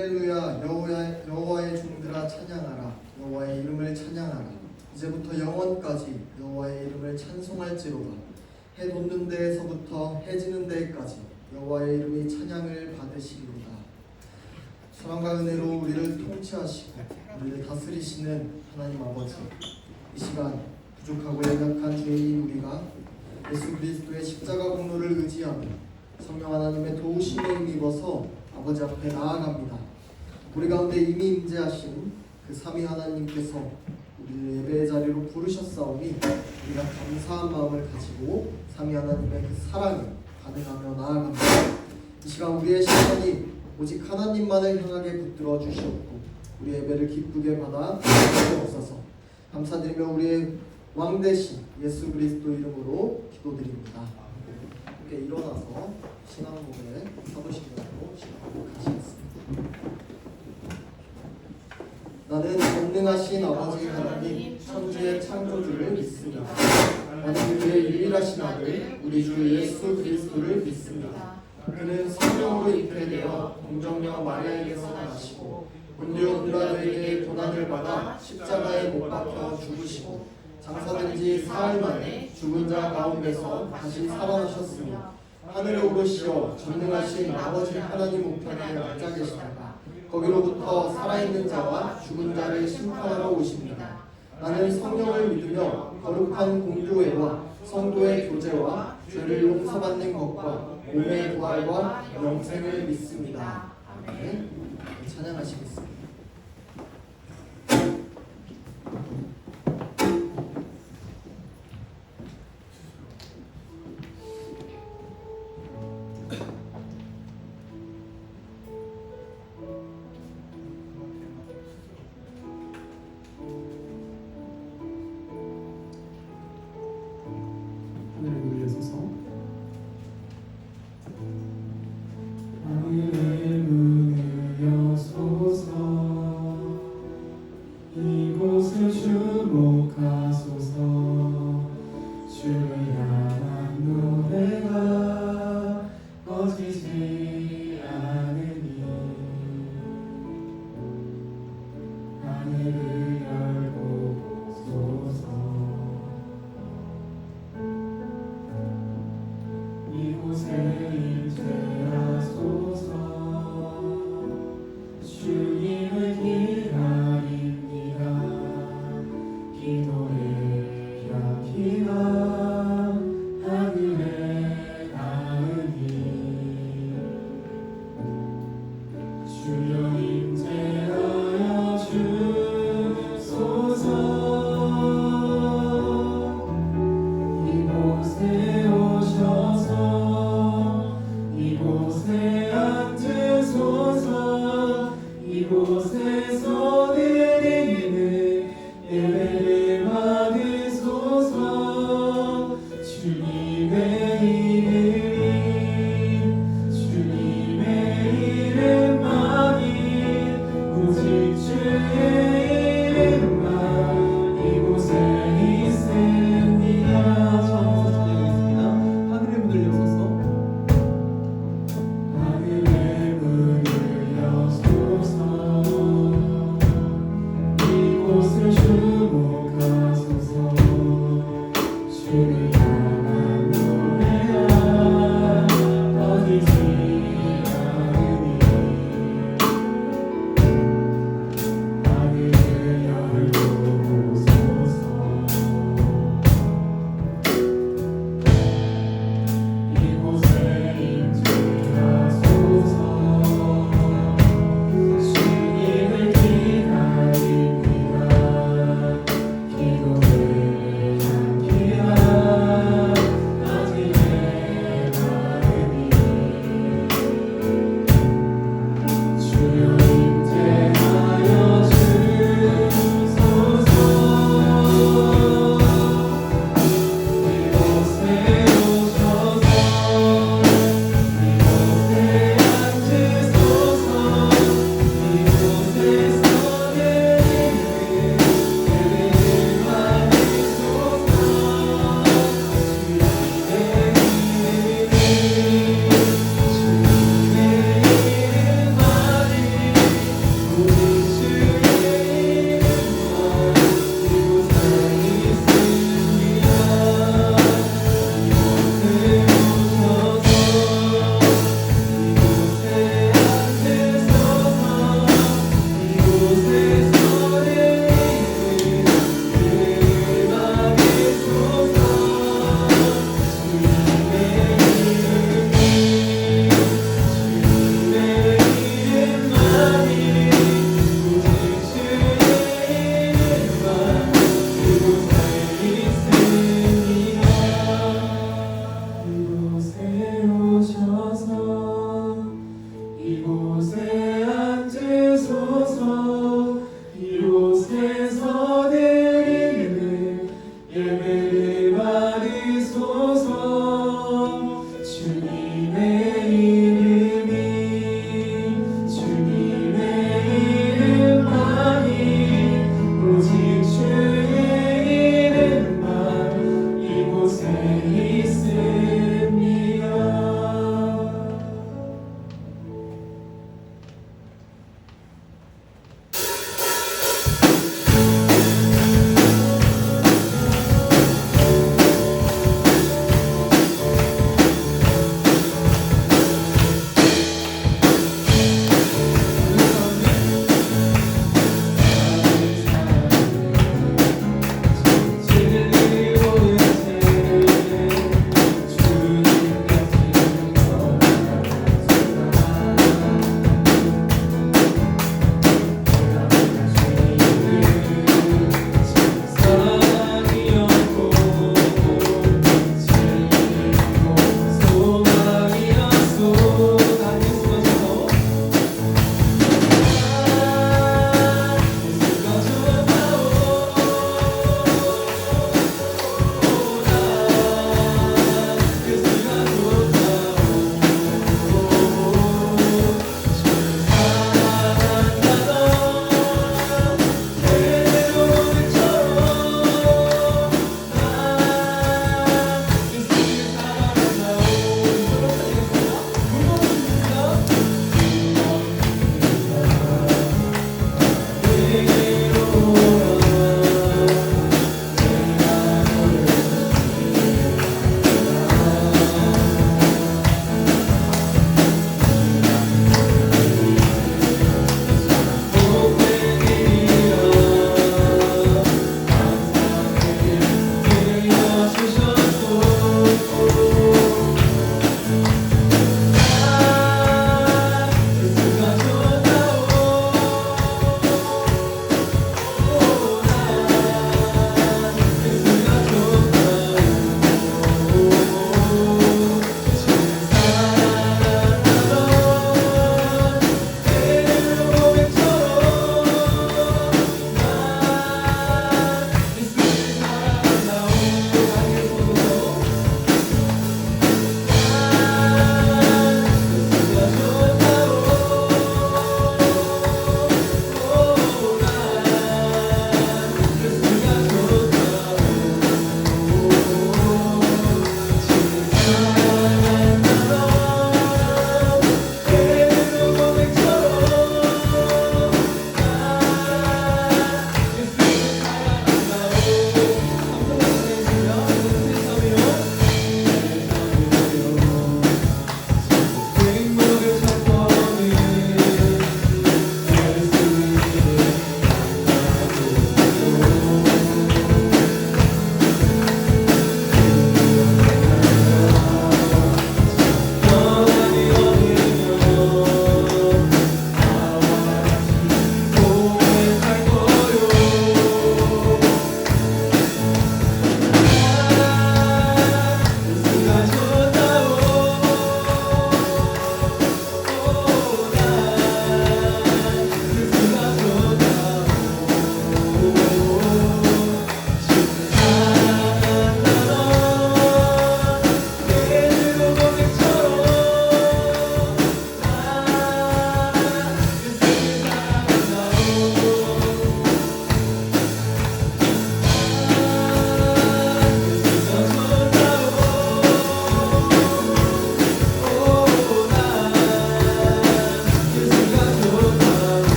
할렐루야. 여호와의 종들아 찬양하라. 여호와의 이름을 찬양하라. 이제부터 영원까지 여호와의 이름을 찬송할지로다. 해 돋는 데에서부터 해 지는 데까지 여호와의 이름이 찬양을 받으시리로다. 사랑과 은혜로 우리를 통치하시고 우리를 다스리시는 하나님 아버지, 이 시간 부족하고 연약한 죄인인 우리가 예수 그리스도의 십자가 공로를 의지하며 성령 하나님의 도우심에 힘입어서 아버지 앞에 나아갑니다. 우리 가운데 이미 임재하신 그 삼위 하나님께서 우리를 예배의 자리로 부르셨사오니 우리가 감사한 마음을 가지고 삼위 하나님의 그 사랑을 반응하며 나아갑니다. 이 시간 우리의 시간이 오직 하나님만을 향하게 붙들어 주시옵고 우리 예배를 기쁘게 받아 주시옵소서. 감사드리며 우리의 왕 대신 예수 그리스도 이름으로 기도드립니다. 함께 일어나서 신앙곡의 사도신경으로 시작하도록 하시겠습니다. 나는 전능하신 아버지 하나님 천지의 창조주를 믿습니다. 나는 그의 유일하신 아들 우리 주 예수 그리스도를 믿습니다. 그는 성령으로 잉태되어 동정녀 마리아에게서 나시고 본디오 빌라도에게 고난을 받아 십자가에 못 박혀 죽으시고 장사된 지 사흘 만에 죽은 자 가운데서 다시 살아나셨으며 하늘에 오르시어 전능하신 아버지 하나님 우편에 앉아 계시다가 거기로부터 살아있는 자와 죽은 자를 심판하러 오십니다. 나는 성령을 믿으며 거룩한 공교회와 성도의 교제와 죄를 용서받는 것과 몸의 부활과 영생을 믿습니다. 아멘. 찬양하시겠습니다. 하늘의 문을 여소서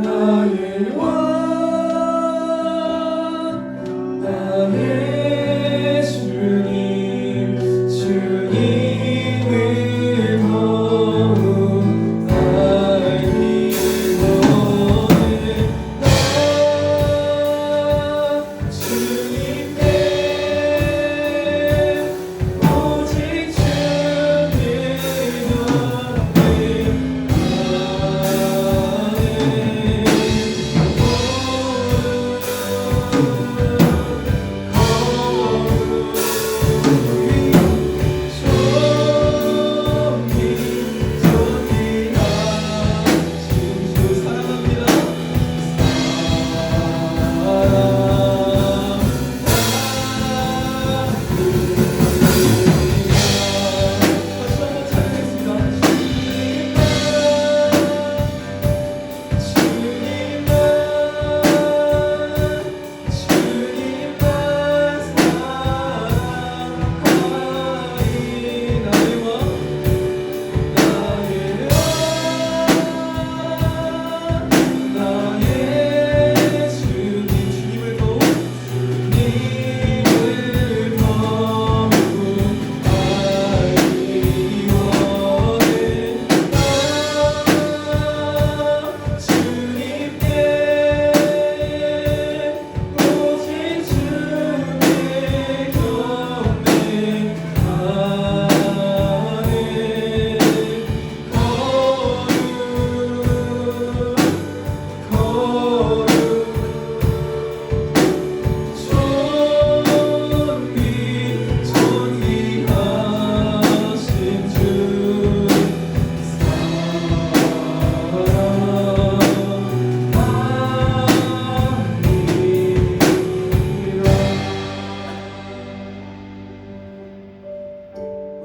나의 왕 나의 주님 주님을 더욱 알기 원해 나 주님께 오직 주를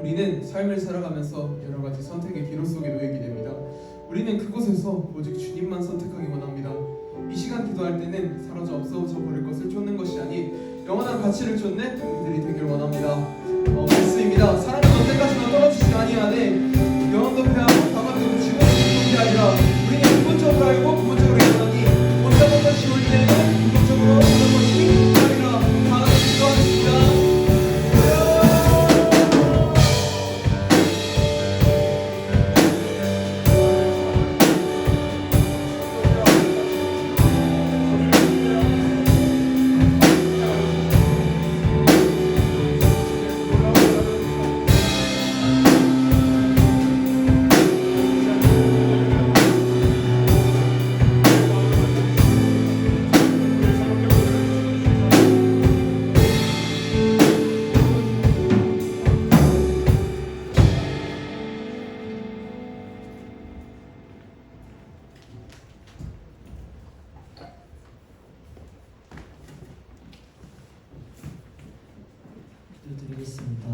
우리는 삶을 살아가면서 여러 가지 선택의 기로 속에 놓이게 됩니다. 우리는 그곳에서 오직 주님만 선택하기 원합니다. 이 시간 기도할 때는 사라져 없어져 버릴 것을 쫓는 것이 아닌 영원한 가치를 쫓는 우리들이 되길 원합니다. 말씀입니다. 사람은 언제까지나 떨어지지 아니하되 영원도 패하고 다만 지고 싶은 게 아니라 우리는 근본적으로 알고 근본적으로 일어나니 어떤 것이 올 때는 근본적으로 어떤 것이 아니라 다 같이 기도하겠습니다. 기도드리겠습니다.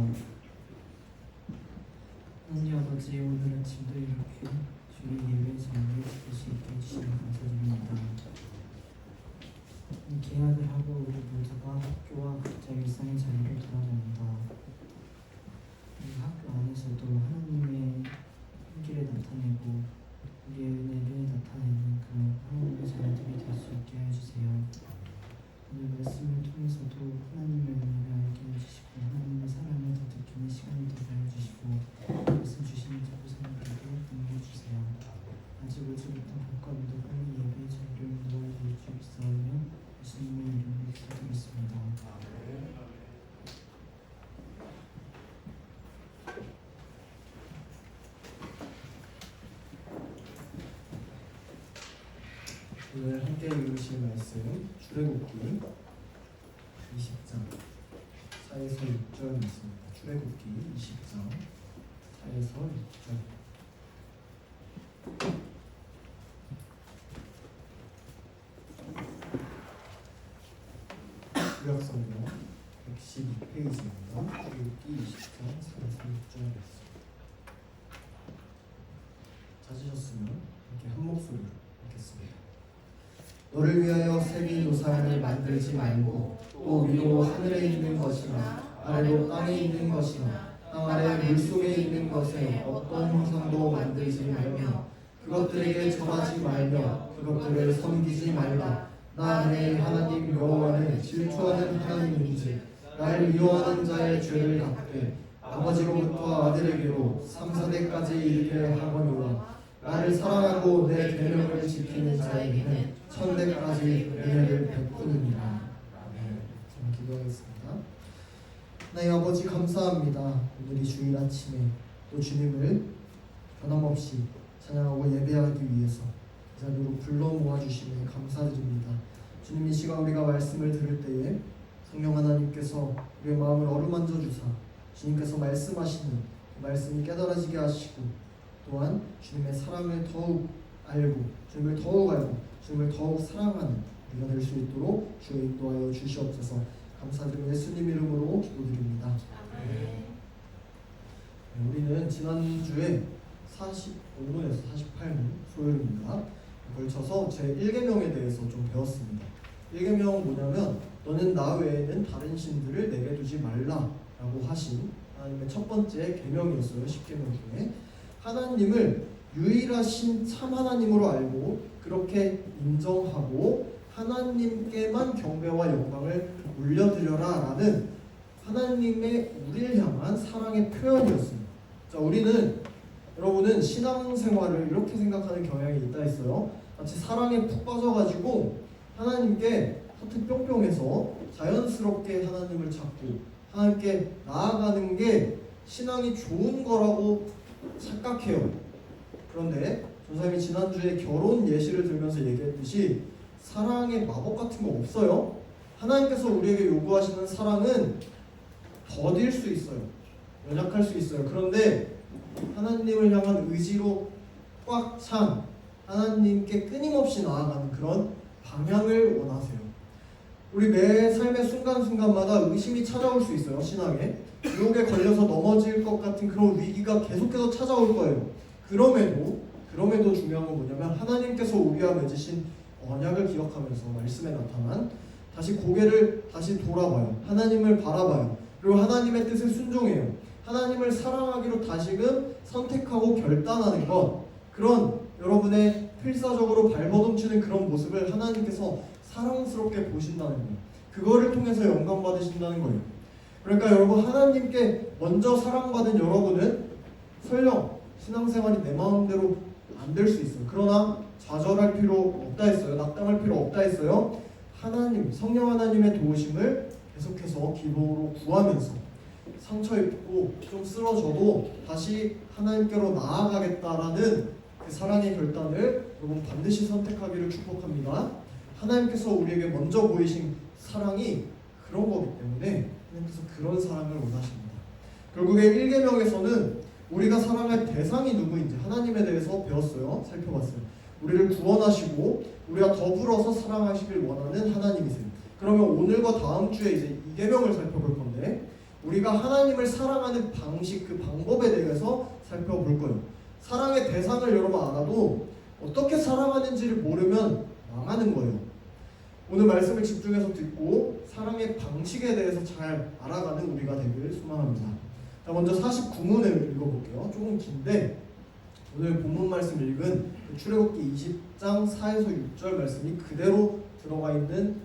하나님 아버지, 오늘 아침도 이렇게 주의 예배 자리에 설 수 있게 해주시니 감사드립니다. 이 계약을 하고 우리 모두가 학교와 각자 일상의 자리를 돌아봅니다. 이 학교 안에서도 하나님의 향기를 나타내고 우리의 은혜를 나타내는 그런 하나님의 자녀들이 될 수 있게 해주세요. 오늘 말씀을 통해서도 하나님의 은혜를 알게 해주시고 하나님의 사랑을 더 느끼는 시간이 되게 해주시고 말씀 주시는 자부사님들도 응해 주세요. 아직 오지 못한 복가운데 빨리 예배의 자리를 놓아야 될 줄 있사오며 예수님의 이름으로 기도드리겠습니다. 오늘 함께 읽으실 말씀 출애굽기 20장 4에서 6절 말씀입니다. 출애굽기 20장 4에서 6절. 구약성경 112페이지입니다. 출애굽기 20장 4에서 6절 말씀. 찾으셨으면 이렇게 한 목소리로 읽겠습니다. 너를 위하여 색이 조상을 만들지 말고 또 위로 하늘에 있는 것이나 아래로 땅에 있는 것이나 땅 아래 물속에 있는 것에 어떤 형상도 만들지 말며 그것들에게 절하지 말며 그것들을 섬기지 말라. 나 내 하나님 여호와는 질투하는 하나님인지 나를 미워하는 자의 죄를 갚되 아버지로부터 아들에게로 3, 4대까지 이르게 하거니와 나를 사랑하고 내 계명을 지키는 자에게는 1000대까지 은혜를 베푸느니라. 아멘. 기도하겠습니다. 하나님 아버지 감사합니다. 오늘 이 주일 아침에 또 주님을 변함없이 찬양하고 예배하기 위해서 이 자리로 불러 모아주심에 감사드립니다. 주님, 이 시간 우리가 말씀을 들을 때에 성령 하나님께서 우리의 마음을 어루만져 주사 주님께서 말씀하시는 그 말씀이 깨달아지게 하시고 또한 주님의 사랑을 더욱 알고 주님을 더욱 알고 주님을 더욱 사랑하는 우리가 될 수 있도록 주여 인도하여 주시옵소서. 감사드리며 예수님 이름으로 기도드립니다. 네, 우리는 지난주에 45문에서 48문 소요일입니다. 걸쳐서 제1계명에 대해서 좀 배웠습니다. 1계명은 뭐냐면 너는 나 외에는 다른 신들을 내게 두지 말라라고 하신 하나님의 첫 번째 계명이었어요. 10계명 중에 하나님을 유일하신 참 하나님으로 알고 그렇게 인정하고 하나님께만 경배와 영광을 올려드려라 라는 하나님의 우리를 향한 사랑의 표현이었습니다. 자, 여러분은 신앙생활을 이렇게 생각하는 경향이 있다 했어요. 마치 사랑에 푹 빠져가지고 하나님께 하트 뿅뿅해서 자연스럽게 하나님을 찾고 하나님께 나아가는 게 신앙이 좋은 거라고 착각해요. 그런데 전사님이 지난주에 결혼 예시를 들면서 얘기했듯이 사랑의 마법 같은 거 없어요. 하나님께서 우리에게 요구하시는 사랑은 더딜 수 있어요. 연약할 수 있어요. 그런데 하나님을 향한 의지로 꽉 찬 하나님께 끊임없이 나아가는 그런 방향을 원하세요. 우리 매 삶의 순간순간마다 의심이 찾아올 수 있어요. 신앙에 유혹에 걸려서 넘어질 것 같은 그런 위기가 계속해서 찾아올 거예요. 그럼에도 중요한 건 뭐냐면 하나님께서 우리와 맺으신 언약을 기억하면서 말씀에 나타난 다시 고개를 다시 돌아봐요. 하나님을 바라봐요. 그리고 하나님의 뜻에 순종해요. 하나님을 사랑하기로 다시금 선택하고 결단하는 것, 그런 여러분의 필사적으로 발버둥치는 그런 모습을 하나님께서 사랑스럽게 보신다는 거예요. 그거를 통해서 영광 받으신다는 거예요. 그러니까 여러분, 하나님께 먼저 사랑받은 여러분은 설령 신앙생활이 내 마음대로 안 될 수 있어요. 그러나 좌절할 필요 없다 했어요. 낙담할 필요 없다 했어요. 성령 하나님의 도우심을 계속해서 기도로 구하면서 상처 입고 좀 쓰러져도 다시 하나님께로 나아가겠다라는 그 사랑의 결단을 여러분 반드시 선택하기를 축복합니다. 하나님께서 우리에게 먼저 보이신 사랑이 그런 거기 때문에 하나님께서 그런 사랑을 원하십니다. 결국에 1계명에서는 우리가 사랑할 대상이 누구인지 하나님에 대해서 배웠어요. 살펴봤어요. 우리를 구원하시고 우리가 더불어서 사랑하시길 원하는 하나님이세요. 그러면 오늘과 다음 주에 이제 2계명을 살펴볼 건데 우리가 하나님을 사랑하는 방식, 그 방법에 대해서 살펴볼 거예요. 사랑의 대상을 여러분 알아도 어떻게 사랑하는지를 모르면 망하는 거예요. 오늘 말씀을 집중해서 듣고 사랑의 방식에 대해서 잘 알아가는 우리가 되길 소망합니다. 자, 먼저 49문을 읽어볼게요. 조금 긴데 오늘 본문 말씀 읽은 출애굽기 20장 4에서 6절 말씀이 그대로 들어가 있는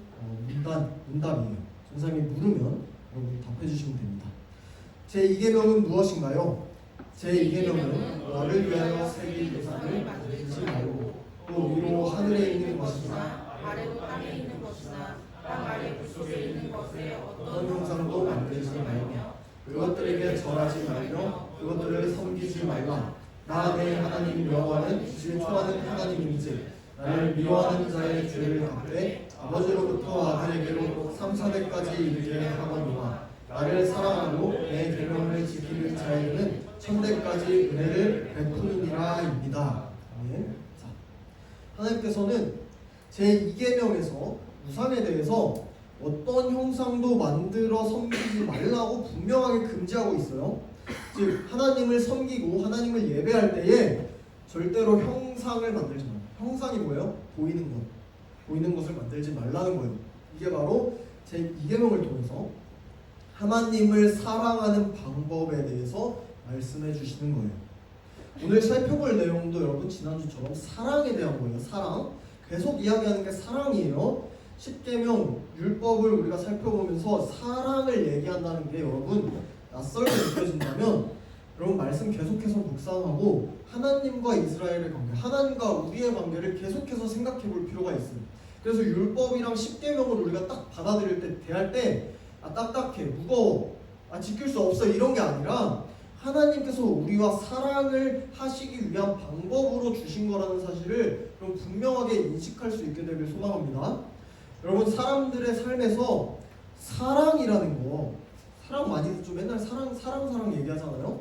문답이에요. 전사님이 물으면 여러분이 답해 주시면 됩니다. 제2계명은 무엇인가요? 제2계명은 너를 위하여 새길 우상을 만들지 말고 또 위로 하늘에 있는 것이나 아래로 땅에 있는 것이나 땅 아래 물속에 있는 것에 어떤 형상도 만들지 말며 그것들에게 절하지 말며 그것들을 섬기지 말라. 나 내 하나님 여호와는 질투하는 하나님인지 나를 미워하는 자의 죄를 갚되 아버지로부터 아들에게로 3, 4대까지 이르게 하거니와 나를 사랑하고 내 계명을 지키는 자에게는 1000대까지 은혜를 베푸느니라입니다. 아멘. 자, 하나님께서는 제2계명에서 우상에 대해서 어떤 형상도 만들어 섬기지 말라고 분명하게 금지하고 있어요. 즉 하나님을 섬기고 하나님을 예배할 때에 절대로 형상을 만들지 말아요. 형상이 뭐예요? 보이는 것을 만들지 말라는 거예요. 이게 바로 제2계명을 통해서 하나님을 사랑하는 방법에 대해서 말씀해 주시는 거예요. 오늘 살펴볼 내용도 여러분 지난주처럼 사랑에 대한 거예요. 사랑. 계속 이야기하는 게 사랑이에요. 십계명 율법을 우리가 살펴보면서 사랑을 얘기한다는 게 여러분 낯설게 느껴진다면 여러분 말씀 계속해서 묵상하고 하나님과 이스라엘의 관계, 하나님과 우리의 관계를 계속해서 생각해 볼 필요가 있어요. 그래서 율법이랑 십계명을 우리가 딱 받아들일 때, 대할 때 딱딱해, 무거워, 지킬 수 없어 이런 게 아니라 하나님께서 우리와 사랑을 하시기 위한 방법으로 주신 거라는 사실을 좀 분명하게 인식할 수 있게 되길 소망합니다. 여러분 사람들의 삶에서 사랑이라는 거, 사랑 많이 듣죠. 맨날 사랑 얘기하잖아요.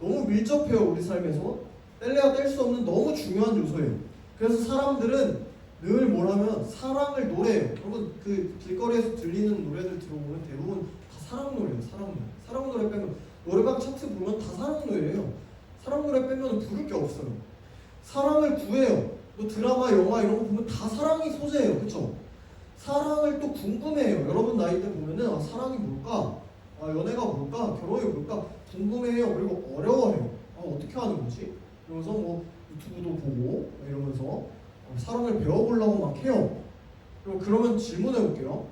너무 밀접해요. 우리 삶에서 뗄래야 뗄 수 없는 너무 중요한 요소예요. 그래서 사람들은 늘 뭐라면 사랑을 노래해요. 여러분 그 길거리에서 들리는 노래들 들어보면 대부분 다 사랑 노래예요. 사랑 노래 빼면 노래방 차트 보면 다 사랑 노래예요. 사랑 노래 빼면 부를 게 없어요. 사랑을 구해요. 또 드라마, 영화 이런 거 보면 다 사랑이 소재예요. 그렇죠? 사랑을 또 궁금해해요. 여러분 나이 때 보면은 사랑이 뭘까? 연애가 뭘까? 결혼이 뭘까? 궁금해해요. 그리고 어려워해요. 어떻게 하는 거지? 이러면서 뭐 유튜브도 보고 이러면서 사랑을 배워보려고 막 해요. 그리고 그러면 질문해 볼게요.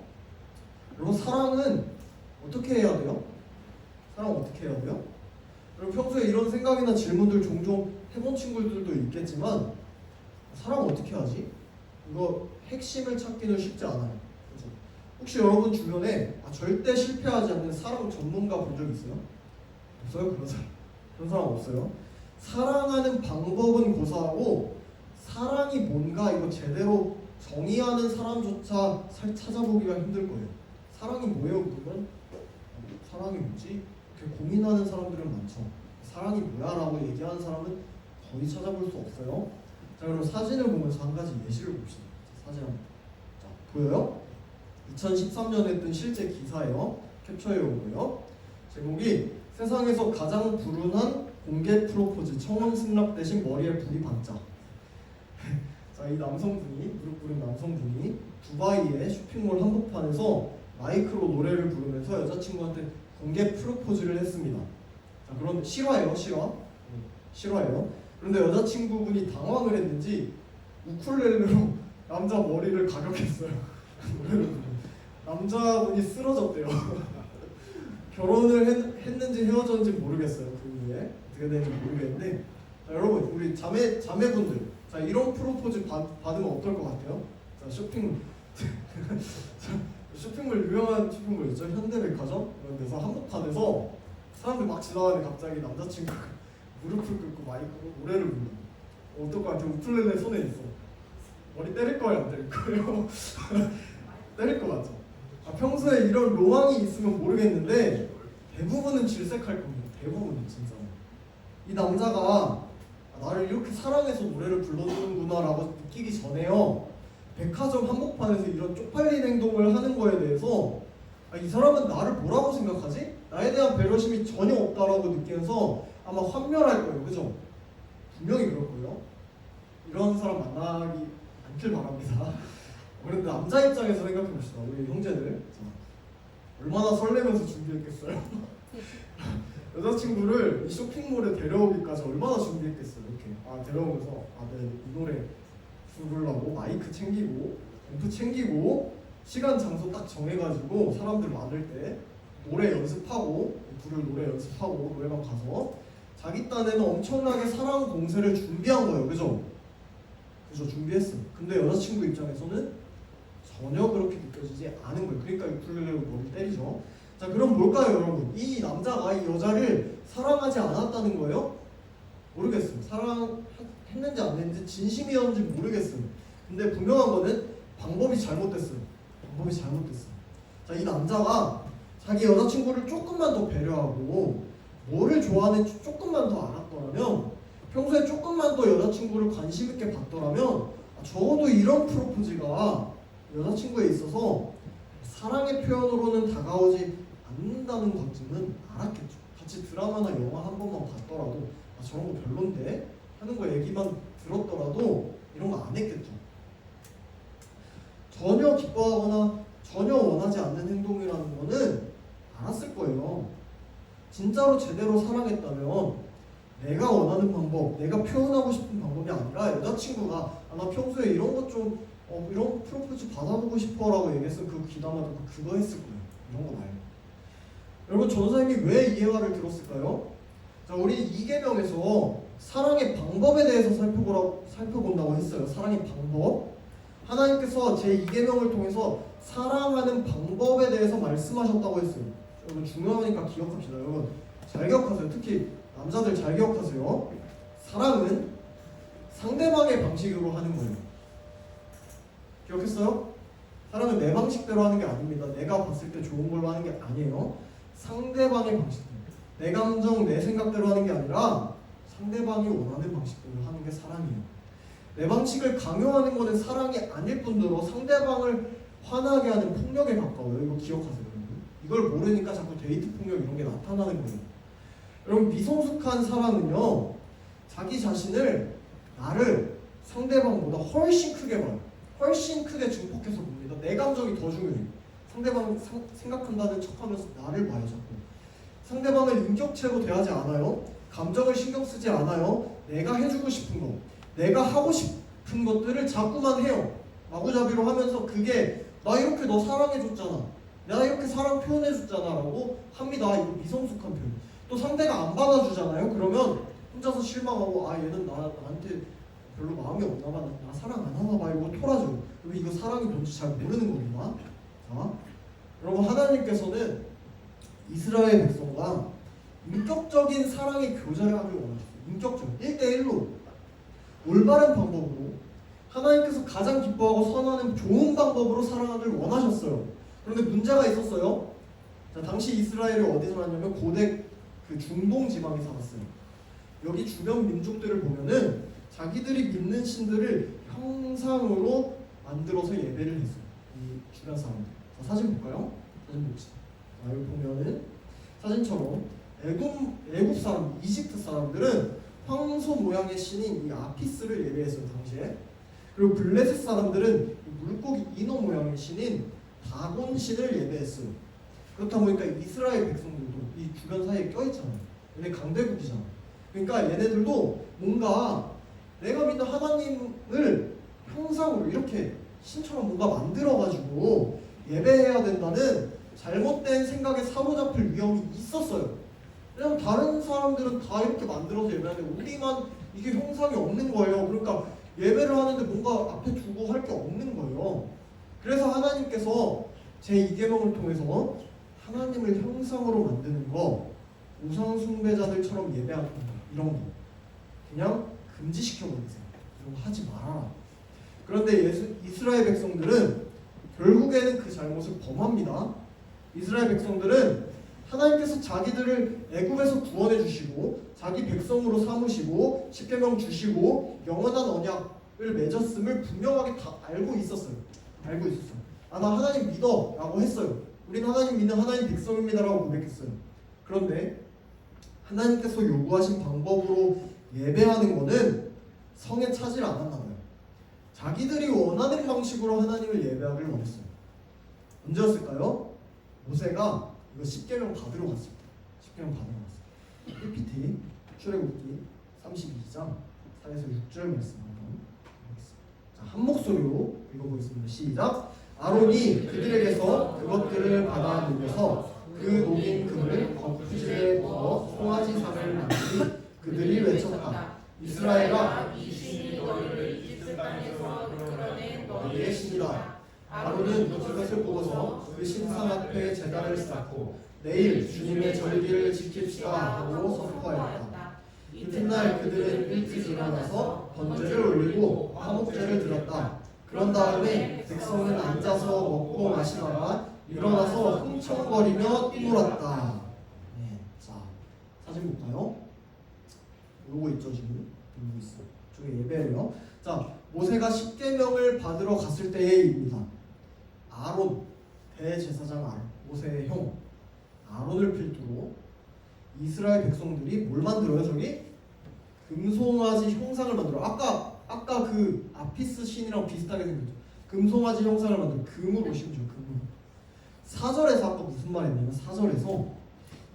여러분 사랑은 어떻게 해야 돼요? 사랑 어떻게 해야 돼요? 여러분 평소에 이런 생각이나 질문들 종종 해본 친구들도 있겠지만 사랑 어떻게 하지? 이거 핵심을 찾기는 쉽지 않아요. 그렇죠? 혹시 여러분 주변에 절대 실패하지 않는 사랑 전문가 본 적 있어요? 없어요? 그런 사람 없어요? 사랑하는 방법은 고사하고 사랑이 뭔가 이거 제대로 정의하는 사람조차 찾아보기가 힘들 거예요. 사랑이 뭐예요? 그러면 사랑이 뭐지? 이렇게 고민하는 사람들은 많죠. 사랑이 뭐야? 라고 얘기하는 사람은 거의 찾아볼 수 없어요. 자, 그럼 사진을 보면서 한 가지 예시를 봅시다. 사진 한번. 자, 보여요? 2013년에 뜬 실제 기사예요. 캡처해 온 거예요. 제목이 세상에서 가장 불운한 공개 프로포즈, 청혼 승낙 대신 머리에 불이 반짝. 자, 이 남성분이, 무릎 꿇은 남성분이 두바이의 쇼핑몰 한복판에서 마이크로 노래를 부르면서 여자친구한테 공개 프로포즈를 했습니다. 자, 그런데 실화예요. 실화예요. 그런데 여자친구분이 당황을 했는지 우쿨렐레로 남자 머리를 가격했어요. 남자분이 쓰러졌대요. 결혼을 했는지 헤어졌는지 모르겠어요. 그 후에 어떻게 되는지 모르겠는데, 자, 여러분 우리 자매분들, 자, 이런 프로포즈 받으면 어떨 것 같아요? 자, 쇼핑몰 유명한 쇼핑몰 있죠? 현대백화점 이런 데서 한복판에서 사람들 막 지나가는데 갑자기 남자친구가 무릎을 꿇고 마이크로 노래를 부르는. 어떨 것 같아요? 우쿨렐레 손에 있어. 머리 때릴 거예요? 안 때릴 거예요? 때릴 것 같죠? 평소에 이런 로망이 있으면 모르겠는데 대부분은 질색할 겁니다. 대부분은 진짜. 이 남자가 나를 이렇게 사랑해서 노래를 불러주는구나 라고 느끼기 전에요, 백화점 한복판에서 이런 쪽팔린 행동을 하는 거에 대해서 이 사람은 나를 뭐라고 생각하지? 나에 대한 배려심이 전혀 없다라고 느끼면서 아마 환멸할 거예요. 그죠? 분명히 그럴 거예요. 이런 사람 만나기 않길 바랍니다. 그런데 남자 입장에서 생각해 봅시다. 우리 형제들 얼마나 설레면서 준비했겠어요? 여자친구를 이 쇼핑몰에 데려오기까지 얼마나 준비했겠어요. 이렇게 데려오면서 네, 이 노래 부르려고 마이크 챙기고 앰프 챙기고 시간 장소 딱 정해가지고 사람들 많을 때 노래 연습하고 부를 노래 연습하고 노래방 가서 자기 딴에는 엄청나게 사랑 공세를 준비한 거예요. 그죠? 준비했어요. 근데 여자친구 입장에서는 전혀 그렇게 느껴지지 않은 거예요. 그러니까 우쿨렐레로 머리 때리죠. 자, 그럼 뭘까요, 여러분? 이 남자가 이 여자를 사랑하지 않았다는 거예요? 모르겠어요. 사랑했는지 안 했는지 진심이었는지 모르겠어요. 근데 분명한 거는 방법이 잘못됐어요. 자, 이 남자가 자기 여자친구를 조금만 더 배려하고 뭐를 좋아하는지 조금만 더 알았더라면, 평소에 조금만 더 여자친구를 관심 있게 봤더라면 적어도 이런 프로포즈가 여자친구에 있어서 사랑의 표현으로는 다가오지 않는다는 것쯤은 알았겠죠. 같이 드라마나 영화 한 번만 봤더라도 저런 거 별론데 하는 거 얘기만 들었더라도 이런 거 안 했겠죠. 전혀 기뻐하거나 전혀 원하지 않는 행동이라는 거는 알았을 거예요. 진짜로 제대로 사랑했다면 내가 원하는 방법, 내가 표현하고 싶은 방법이 아니라 여자친구가 나 평소에 이런 것 좀 이런 프로포즈 받아보고 싶어라고 얘기했으면 그 귀담아도 그거 했을 거예요. 이런 거 말고. 여러분 전도사님이 왜 이 예화를 들었을까요? 자, 우리 2계명에서 사랑의 방법에 대해서 살펴본다고 했어요. 사랑의 방법. 하나님께서 제 2계명을 통해서 사랑하는 방법에 대해서 말씀하셨다고 했어요. 여러분 중요하니까 기억합시다. 여러분 잘 기억하세요. 특히 남자들 잘 기억하세요. 사랑은 상대방의 방식으로 하는 거예요. 기억했어요? 사랑은 내 방식대로 하는 게 아닙니다. 내가 봤을 때 좋은 걸로 하는 게 아니에요. 상대방의 방식대로. 내 감정, 내 생각대로 하는 게 아니라 상대방이 원하는 방식대로 하는 게 사랑이에요. 내 방식을 강요하는 것은 사랑이 아닐 뿐더러 상대방을 화나게 하는 폭력에 가까워요. 이거 기억하세요. 이걸 모르니까 자꾸 데이트 폭력 이런 게 나타나는 거예요. 여러분 미성숙한 사랑은요, 자기 자신을 나를 상대방보다 훨씬 크게 봐요. 훨씬 크게 증폭해서 봅니다. 내 감정이 더 중요해요. 상대방 생각한다는 척하면서 나를 봐요. 자꾸 상대방을 인격체로 대하지 않아요. 감정을 신경 쓰지 않아요. 내가 해주고 싶은 거, 내가 하고 싶은 것들을 자꾸만 해요. 마구잡이로 하면서 그게 나 이렇게 너 사랑해줬잖아, 내가 이렇게 사랑 표현해줬잖아 라고 합니다. 이거 미성숙한 표현. 또 상대가 안 받아주잖아요. 그러면 혼자서 실망하고 얘는 나한테 별로 마음이 없나 봐, 나 사랑 안 하나 봐 이러고 토라져. 그리고 이거 사랑이 뭔지 잘 모르는 거구나. 자, 여러분 하나님께서는 이스라엘 백성과 인격적인 사랑의 교제를 하길 원하셨어요. 인격적 1대1로 올바른 방법으로 하나님께서 가장 기뻐하고 선호하는 좋은 방법으로 사랑하길 원하셨어요. 그런데 문제가 있었어요. 자, 당시 이스라엘이 어디서 났냐면 고대 그 중동 지방에 살았어요. 여기 주변 민족들을 보면은 자기들이 믿는 신들을 형상으로 만들어서 예배를 했어요. 이 주변 사람들. 자, 사진 볼까요? 사진 봅시다. 자, 여기 보면은 사진처럼 애굽 사람, 이집트 사람들은 황소 모양의 신인 이 아피스를 예배했어요 당시에. 그리고 블레셋 사람들은 물고기 인어 모양의 신인 다곤 신을 예배했어요. 그렇다 보니까 이스라엘 백성들도 이 주변 사이에 껴있잖아요. 얘네 강대국이잖아. 그러니까 얘네들도 뭔가 내가 믿는 하나님을 형상으로 이렇게 신처럼 뭔가 만들어가지고 예배해야 된다는 잘못된 생각에 사로잡힐 위험이 있었어요. 왜냐면 다른 사람들은 다 이렇게 만들어서 예배하는데 우리만 이게 형상이 없는 거예요. 그러니까 예배를 하는데 뭔가 앞에 두고 할 게 없는 거예요. 그래서 하나님께서 제2계명을 통해서 하나님을 형상으로 만드는 거, 우상 숭배자들처럼 예배하는 거, 이런 거 그냥 금지시켜버리세요. 이런 거 하지 말아라. 그런데 이스라엘 백성들은 결국에는 그 잘못을 범합니다. 이스라엘 백성들은 하나님께서 자기들을 애굽에서 구원해 주시고 자기 백성으로 삼으시고 십계명 주시고 영원한 언약을 맺었음을 분명하게 다 알고 있었어요. 알고 있었어요. 나 하나님 믿어 라고 했어요. 우리는 하나님 믿는 하나님 백성입니다 라고 고백했어요. 그런데 하나님께서 요구하신 방법으로 예배하는 것은 성에 차질 않았나 봐요. 자기들이 원하는 방식으로 하나님을 예배하길 원했어요. 언제였을까요? 모세가 이거 10계명 받으러 갔을 때. 10계명 받으러 갔어요. PPT 출애굽기 32장 4에서 6절 말씀 한번 보겠습니다. 자, 한 목소리로 읽어보겠습니다. 시작. 아론이 그들에게서 그것들을 받아 누려서 그 녹인 금을 거푸집에 부어 송아지상을 만들니 그들이 외쳤다. 이스라엘아, 이 신이 너희를 이집트 땅에서 이끌어낸 너희의 신이다. 아론은 그것을 보고서 그 신상 앞에 제단을 쌓고 내일 주님의 절기를 지킵시다 하고 선포하였다. 이튿날 그들은 일찍 일어나서 번제를 올리고 화목제를 드렸다. 그런 다음에 백성은 앉아서 먹고 마시다가 일어나서 흥청거리며 뛰놀았다. 네, 자 사진 볼까요? 요거 있죠 지금? 요거 있어요. 저게 예배예요. 자, 모세가 10계명을 받으러 갔을 때의 일입니다. 아론, 대제사장 아론, 모세의 형 아론을 필두로 이스라엘 백성들이 뭘 만들어요? 저기 금송아지 형상을 만들어. 아까 그 아피스 신이랑 비슷하게 생겼죠. 금송아지 형상을 만들어. 금으로 심죠. 금으로. 4절에서 아까 무슨 말 했냐면 4절에서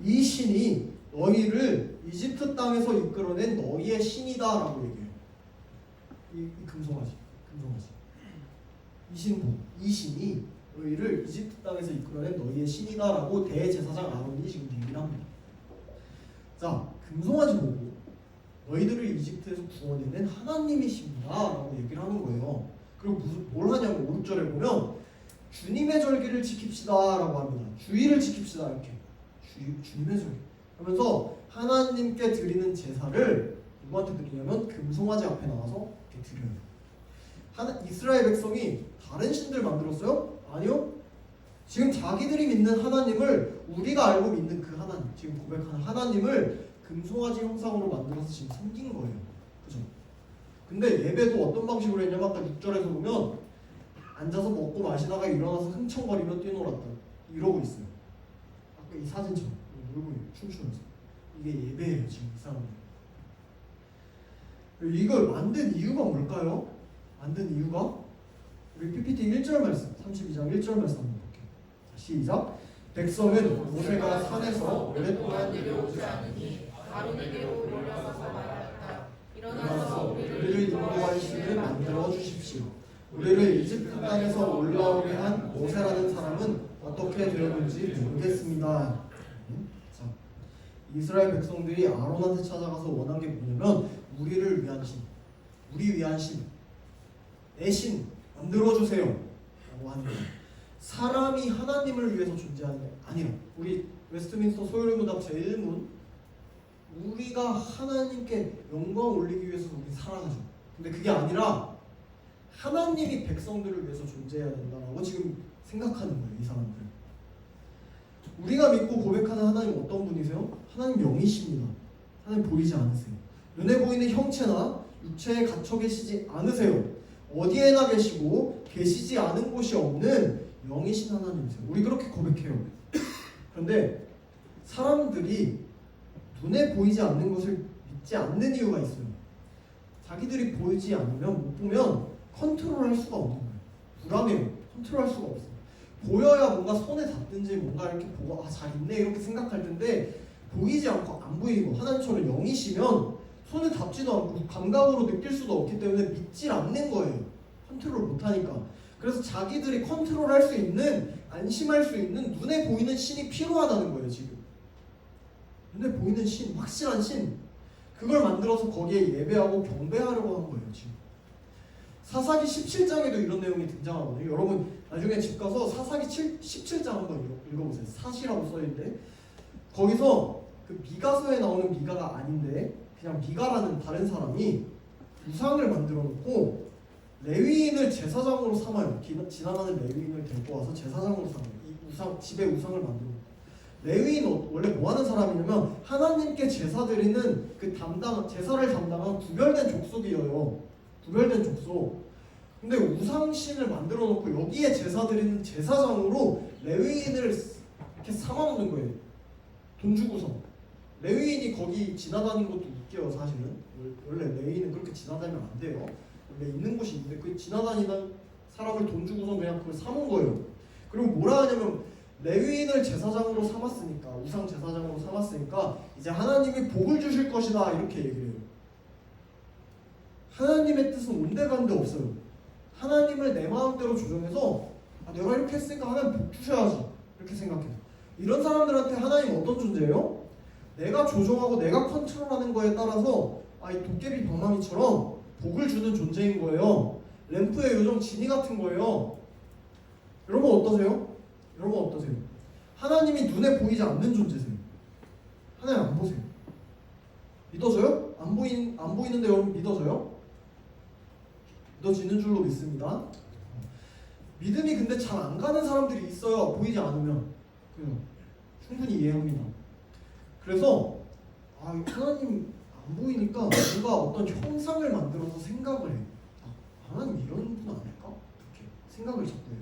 이 신이 너희를 이집트 땅에서 이끌어낸 너희의 신이다라고 얘기해요. 이 금송아지. 이 신이 너희를 이집트 땅에서 이끌어낸 너희의 신이다라고 대제사장 아론이 지금 얘기를 합니다. 자, 금송아지 보고 너희들을 이집트에서 구원해낸 하나님이십니다라고 얘기를 하는 거예요. 그리고 뭘 하냐면 5절에 보면 주님의 절기를 지킵시다라고 합니다. 주의를 지킵시다 이렇게. 주님의 절기. 그러면서 하나님께 드리는 제사를 누구한테 드리냐면 금송아지 앞에 나와서 이렇게 드려요. 이스라엘 백성이 다른 신들 만들었어요? 아니요. 지금 자기들이 믿는 하나님을 우리가 알고 믿는 그 하나님, 지금 고백하는 하나님을 금송아지 형상으로 만들어서 지금 섬긴 거예요. 그죠? 근데 예배도 어떤 방식으로 했냐면 아까 6절에서 보면 앉아서 먹고 마시다가 일어나서 흥청거리며 뛰놀았다 이러고 있어요. 아까 이 사진처럼 놀고 춤추면서. 이게 예배예요 지금 이 사람들. 이걸 만든 이유가 뭘까요? 만든 이유가 우리 PPT 1절 말씀 32장 1절 말씀 한번 볼게요. 시작. 백성은 모세가 산에서 오랫동안 내려오지 않으니 아론에게로 올려서 말하였다. 일어나서 우리를 인도할 신을 만들어 주십시오. 우리를 이집트 땅에서 올라오게 한 모세라는 사람은 어떻게 되었는지 모르겠습니다. 자, 이스라엘 백성들이 아론한테 찾아가서 원한 게 뭐냐면 우리를 위한 신, 우리 위한 신, 내 신 만들어주세요 라고 하는 거예요. 사람이 하나님을 위해서 존재하는 게 아니라 우리 웨스트민스터 소요리문답 제1문 우리가 하나님께 영광 올리기 위해서 우리 살아가죠. 근데 그게 아니라 하나님이 백성들을 위해서 존재해야 된다라고 지금 생각하는 거예요. 이 사람들. 우리가 믿고 고백하는 하나님 어떤 분이세요? 하나님 영이십니다. 하나님 보이지 않으세요. 눈에 보이는 형체나 육체에 갇혀 계시지 않으세요. 어디에나 계시고 계시지 않은 곳이 없는 영이신 하나님이세요. 우리 그렇게 고백해요. 그런데 사람들이 눈에 보이지 않는 것을 믿지 않는 이유가 있어요. 자기들이 보이지 않으면 못 보면 컨트롤할 수가 없는 거예요. 불안해요. 컨트롤할 수가 없어요. 보여야 뭔가 손에 닿든지 뭔가 이렇게 보고 아 잘 있네 이렇게 생각할 텐데 보이지 않고 안 보이고 하나님처럼 영이시면 손에 닿지도 않고 감각으로 느낄 수도 없기 때문에 믿질 않는 거예요. 컨트롤 못하니까. 그래서 자기들이 컨트롤할 수 있는 안심할 수 있는 눈에 보이는 신이 필요하다는 거예요. 지금 눈에 보이는 신, 확실한 신 그걸 만들어서 거기에 예배하고 경배하려고 한 거예요. 지금 사사기 17장에도 이런 내용이 등장하거든요. 여러분 나중에 집 가서 사사기 17장 한번 읽어보세요. 사시라고 써있는데 거기서 그 미가서에 나오는 미가가 아닌데 그냥 미가라는 다른 사람이 우상을 만들어 놓고 레위인을 제사장으로 삼아요. 지나가는 레위인을 데리고 와서 제사장으로 삼아요. 이 우상, 집에 우상을 만들어 놓고 레위인은 원래 뭐 하는 사람이냐면 하나님께 제사 드리는 그 제사를 담당한 구별된 족속이에요. 구별된 족속. 근데 우상신을 만들어 놓고 여기에 제사 드리는 제사장으로 레위인을 이렇게 삼아놓는 거예요. 돈 주고서. 레위인이 거기 지나다니는 것도 웃겨요. 사실은 원래 레위인은 그렇게 지나다니면 안 돼요. 원래 있는 곳이 있는데 그 지나다니는 사람을 돈 주고서 그냥 그걸 사놓은 거예요. 그리고 뭐라 하냐면 레위인을 제사장으로 삼았으니까 우상 제사장으로 삼았으니까 이제 하나님이 복을 주실 것이다 이렇게 얘기를 해요. 하나님의 뜻은 온데간데 없어요. 하나님을 내 마음대로 조정해서 내가 이렇게 했으니까 하나님 복 주셔야지 이렇게 생각해요. 이런 사람들한테 하나님 어떤 존재예요? 내가 조정하고 내가 컨트롤하는 거에 따라서 이 도깨비 방망이처럼 복을 주는 존재인 거예요. 램프의 요정 지니 같은 거예요. 여러분 어떠세요? 여러분 어떠세요? 하나님이 눈에 보이지 않는 존재세요. 하나님 안 보세요. 믿어져요? 안 보이는데 여러분 믿어져요? 믿어지는 줄로 믿습니다. 믿음이 근데 잘 안 가는 사람들이 있어요. 보이지 않으면. 충분히 이해합니다. 그래서 하나님 안 보이니까 뭔가 어떤 형상을 만들어서 생각을 해요. 하나님 이런 분 아닐까? 이렇게 생각을 자꾸 해요.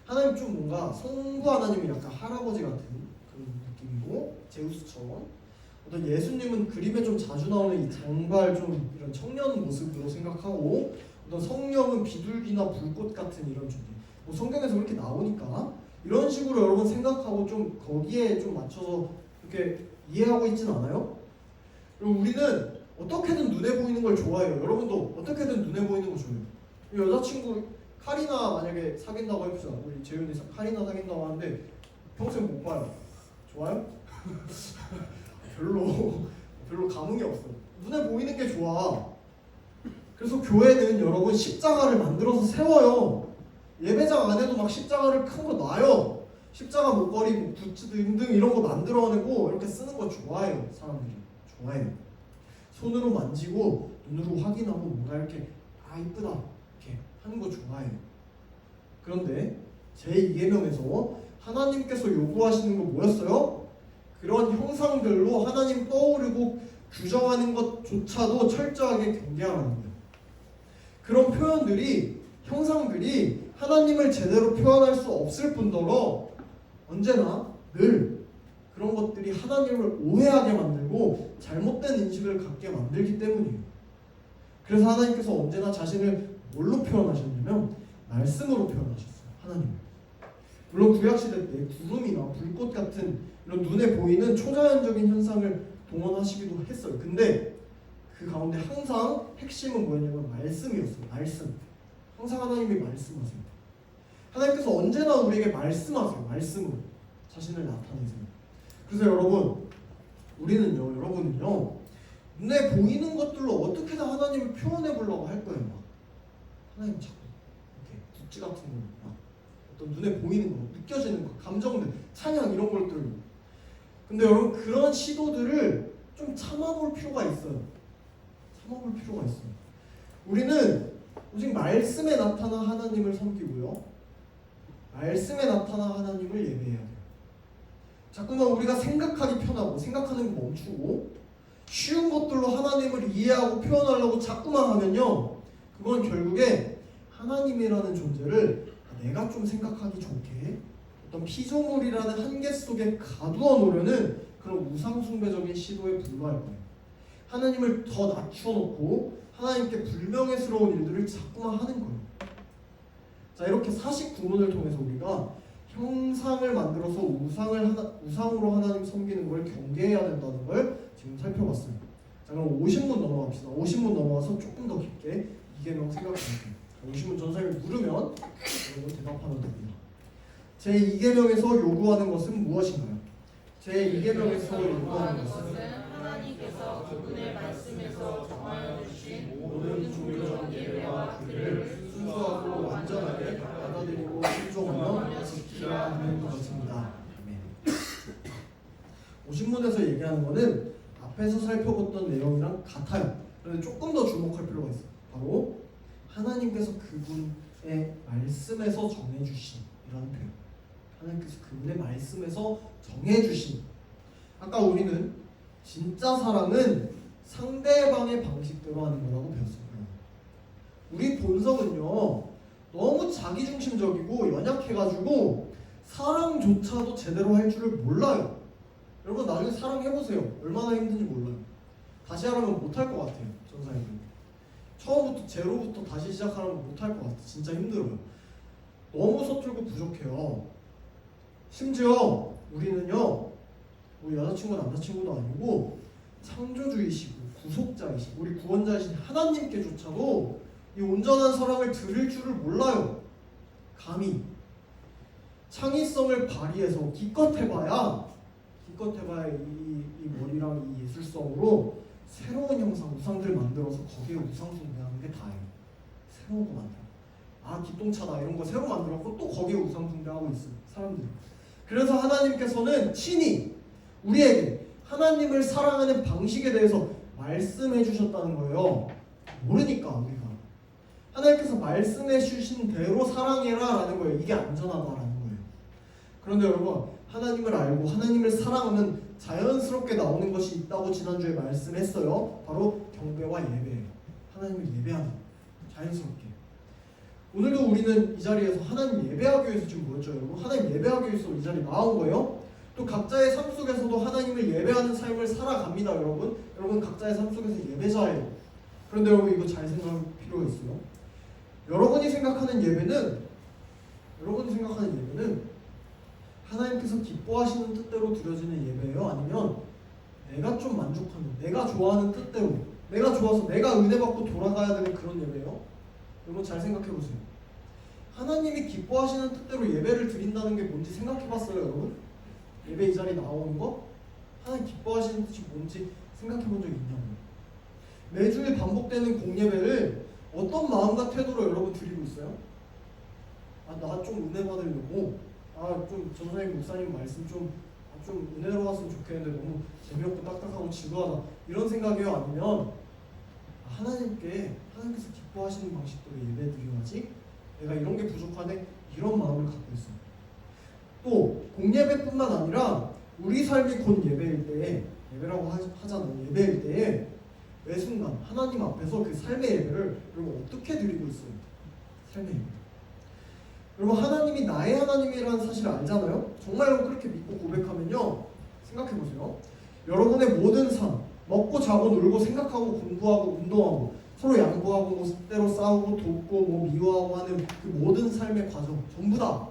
하나님 좀 뭔가 성부 하나님이 약간 할아버지 같은 그런 느낌이고 제우스처럼 어떤 예수님은 그림에 좀 자주 나오는 이 장발 좀 이런 청년 모습으로 생각하고 어떤 성령은 비둘기나 불꽃 같은 이런 존재. 뭐 성경에서 그렇게 나오니까 이런 식으로 여러분 생각하고 좀 거기에 좀 맞춰서 이렇게 이해하고 있진 않아요? 그리고 우리는 어떻게든 눈에 보이는 걸 좋아해요. 여러분도 어떻게든 눈에 보이는 거 좋아해요. 여자친구 카리나 만약에 사귄다고 해보자. 우리 재윤이 카리나 사귄다고 하는데 평생 못 봐요. 좋아요? 별로 감흥이 없어. 눈에 보이는 게 좋아. 그래서 교회는 여러분 십자가를 만들어서 세워요. 예배장 안에도 막 십자가를 큰 거 놔요. 십자가 목걸이, 뭐 부츠 등등 이런 거 만들어내고 이렇게 쓰는 거 좋아해요. 사람들이 좋아해요. 손으로 만지고 눈으로 확인하고 뭔가 이렇게 이쁘다 이렇게 하는 거 좋아해요. 그런데 제2계명에서 하나님께서 요구하시는 거 뭐였어요? 그런 형상들로 하나님 떠오르고 규정하는 것조차도 철저하게 경계하라는 거예요. 그런 표현들이, 형상들이 하나님을 제대로 표현할 수 없을 뿐더러 언제나 늘 그런 것들이 하나님을 오해하게 만들고 잘못된 인식을 갖게 만들기 때문이에요. 그래서 하나님께서 언제나 자신을 뭘로 표현하셨냐면 말씀으로 표현하셨어요. 하나님을. 물론 구약시대 때 구름이나 불꽃 같은 이런 눈에 보이는 초자연적인 현상을 동원하시기도 했어요. 근데 그 가운데 항상 핵심은 뭐였냐면 말씀이었어요. 말씀. 항상 하나님이 말씀하세요. 하나님께서 언제나 우리에게 말씀하세요. 말씀으로 자신을 나타내세요. 그래서 여러분은요 눈에 보이는 것들로 어떻게든 하나님을 표현해 보려고 할 거예요. 막 하나님 자꾸 이렇게 굿즈 같은 거, 막 어떤 눈에 보이는 거, 느껴지는 거, 감정들, 찬양 이런 것들로. 근데 여러분 그런 시도들을 좀 참아볼 필요가 있어요. 참아볼 필요가 있어요. 우리는 오직 말씀에 나타난 하나님을 섬기고요. 말씀에 나타난 하나님을 예배해야 돼요. 자꾸만 우리가 생각하기 편하고 생각하는 거 멈추고 쉬운 것들로 하나님을 이해하고 표현하려고 자꾸만 하면요. 그건 결국에 하나님이라는 존재를 내가 좀 생각하기 좋게 어떤 피조물이라는 한계 속에 가두어 놓으려는 그런 우상숭배적인 시도에 불과할 거예요. 하나님을 더 낮춰놓고 하나님께 불명예스러운 일들을 자꾸만 하는 거예요. 자, 이렇게 49문을 통해서 우리가 형상을 만들어서 우상으로 하나님 섬기는 걸 경계해야 된다는 걸 지금 살펴봤어요. 자, 그럼 50문 넘어갑시다. 50문 넘어가서 조금 더 깊게 이계명 생각해볼게요. 50문 전사를 누르면 여러분 대답하면 됩니다. 제2계명에서 요구하는 것은 무엇인가요? 제2계명에서 요구하는 것은 하나님께서 그분의 말씀에서 정하여 주신 모든 종교적 예배와 규례를 순수하고 완전하게 받아들이고 순종하며 지키라 하는 것입니다. 아멘. 50문에서 얘기하는 것은 앞에서 살펴봤던 내용이랑 같아요. 그런데 조금 더 주목할 필요가 있어요. 바로 하나님께서 그분의 말씀에서 정해주신 이라는 표현. 하나님께서 그분의 말씀에서 정해주신. 아까 우리는 진짜 사랑은 상대방의 방식대로 하는 거라고 배웠어요. 우리 본성은요 너무 자기중심적이고 연약해가지고 사랑조차도 제대로 할 줄을 몰라요. 여러분 나중에 사랑해보세요. 얼마나 힘든지 몰라요. 다시 하라면 못할 것 같아요. 전사님은 처음부터 제로부터 다시 시작하려면 못할 것 같아요. 진짜 힘들어요. 너무 서툴고 부족해요. 심지어 우리는요 우리 여자친구 남자친구도 아니고 창조주이시고 구속자이시고 우리 구원자이신 하나님께조차도 이 온전한 사랑을 드릴 줄을 몰라요. 감히 창의성을 발휘해서 기껏 해봐야 이 머리랑 이 예술성으로 새로운 형상, 우상들 만들어서 거기에 우상 숭배하는 게 다예요. 새로운 거 만들어. 기똥차다 이런 거 새로 만들었고 또 거기에 우상 숭배하고 있어요. 사람들이. 그래서 하나님께서는 친히 우리에게 하나님을 사랑하는 방식에 대해서 말씀해 주셨다는 거예요. 모르니까 우리가. 하나님께서 말씀해 주신 대로 사랑해라 라는 거예요. 이게 안전하다라는 거예요. 그런데 여러분 하나님을 알고 하나님을 사랑하면 자연스럽게 나오는 것이 있다고 지난주에 말씀했어요. 바로 경배와 예배예요. 하나님을 예배하는 자연스럽게. 오늘도 우리는 이 자리에서 하나님 예배하기 위해서 지금 모였죠. 여러분 하나님 예배하기 위해서 이 자리에 나온 거예요. 또 각자의 삶 속에서도 하나님을 예배하는 삶을 살아갑니다. 여러분 각자의 삶 속에서 예배자예요. 그런데 여러분 이거 잘 생각할 필요가 있어요. 여러분이 생각하는 예배는 하나님께서 기뻐하시는 뜻대로 드려지는 예배예요? 아니면 내가 좀 만족하는, 내가 좋아하는 뜻대로, 내가 좋아서 내가 은혜 받고 돌아가야 되는 그런 예배예요? 여러분 잘 생각해 보세요. 하나님이 기뻐하시는 뜻대로 예배를 드린다는 게 뭔지 생각해 봤어요, 여러분? 예배 이 자리에 나오는 거? 하나님 기뻐하시는 뜻이 뭔지 생각해 본 적이 있냐고요. 매주일 반복되는 공예배를 어떤 마음과 태도로 여러분 드리고 있어요? 나 좀 은혜 받으려고, 좀 전사님 목사님 말씀 좀 은혜로웠으면 좋겠는데 너무 재미없고 딱딱하고 지루하다, 이런 생각이요? 아니면 하나님께서 기뻐하시는 방식대로 예배 드려야지, 내가 이런 게 부족하네, 이런 마음을 갖고 있어요. 또 공예배뿐만 아니라 우리 삶이 곧 예배일 때에, 예배라고 하잖아요. 예배일 때에 매 순간 하나님 앞에서 그 삶의 예배를 여러분 어떻게 드리고 있어요? 삶의 예배. 여러분 하나님이 나의 하나님이라는 사실을 알잖아요. 정말로 그렇게 믿고 고백하면요, 생각해보세요. 여러분의 모든 삶, 먹고 자고 놀고 생각하고 공부하고 운동하고 서로 양보하고 뭐 때로 싸우고 돕고 뭐 미워하고 하는 그 모든 삶의 과정 전부 다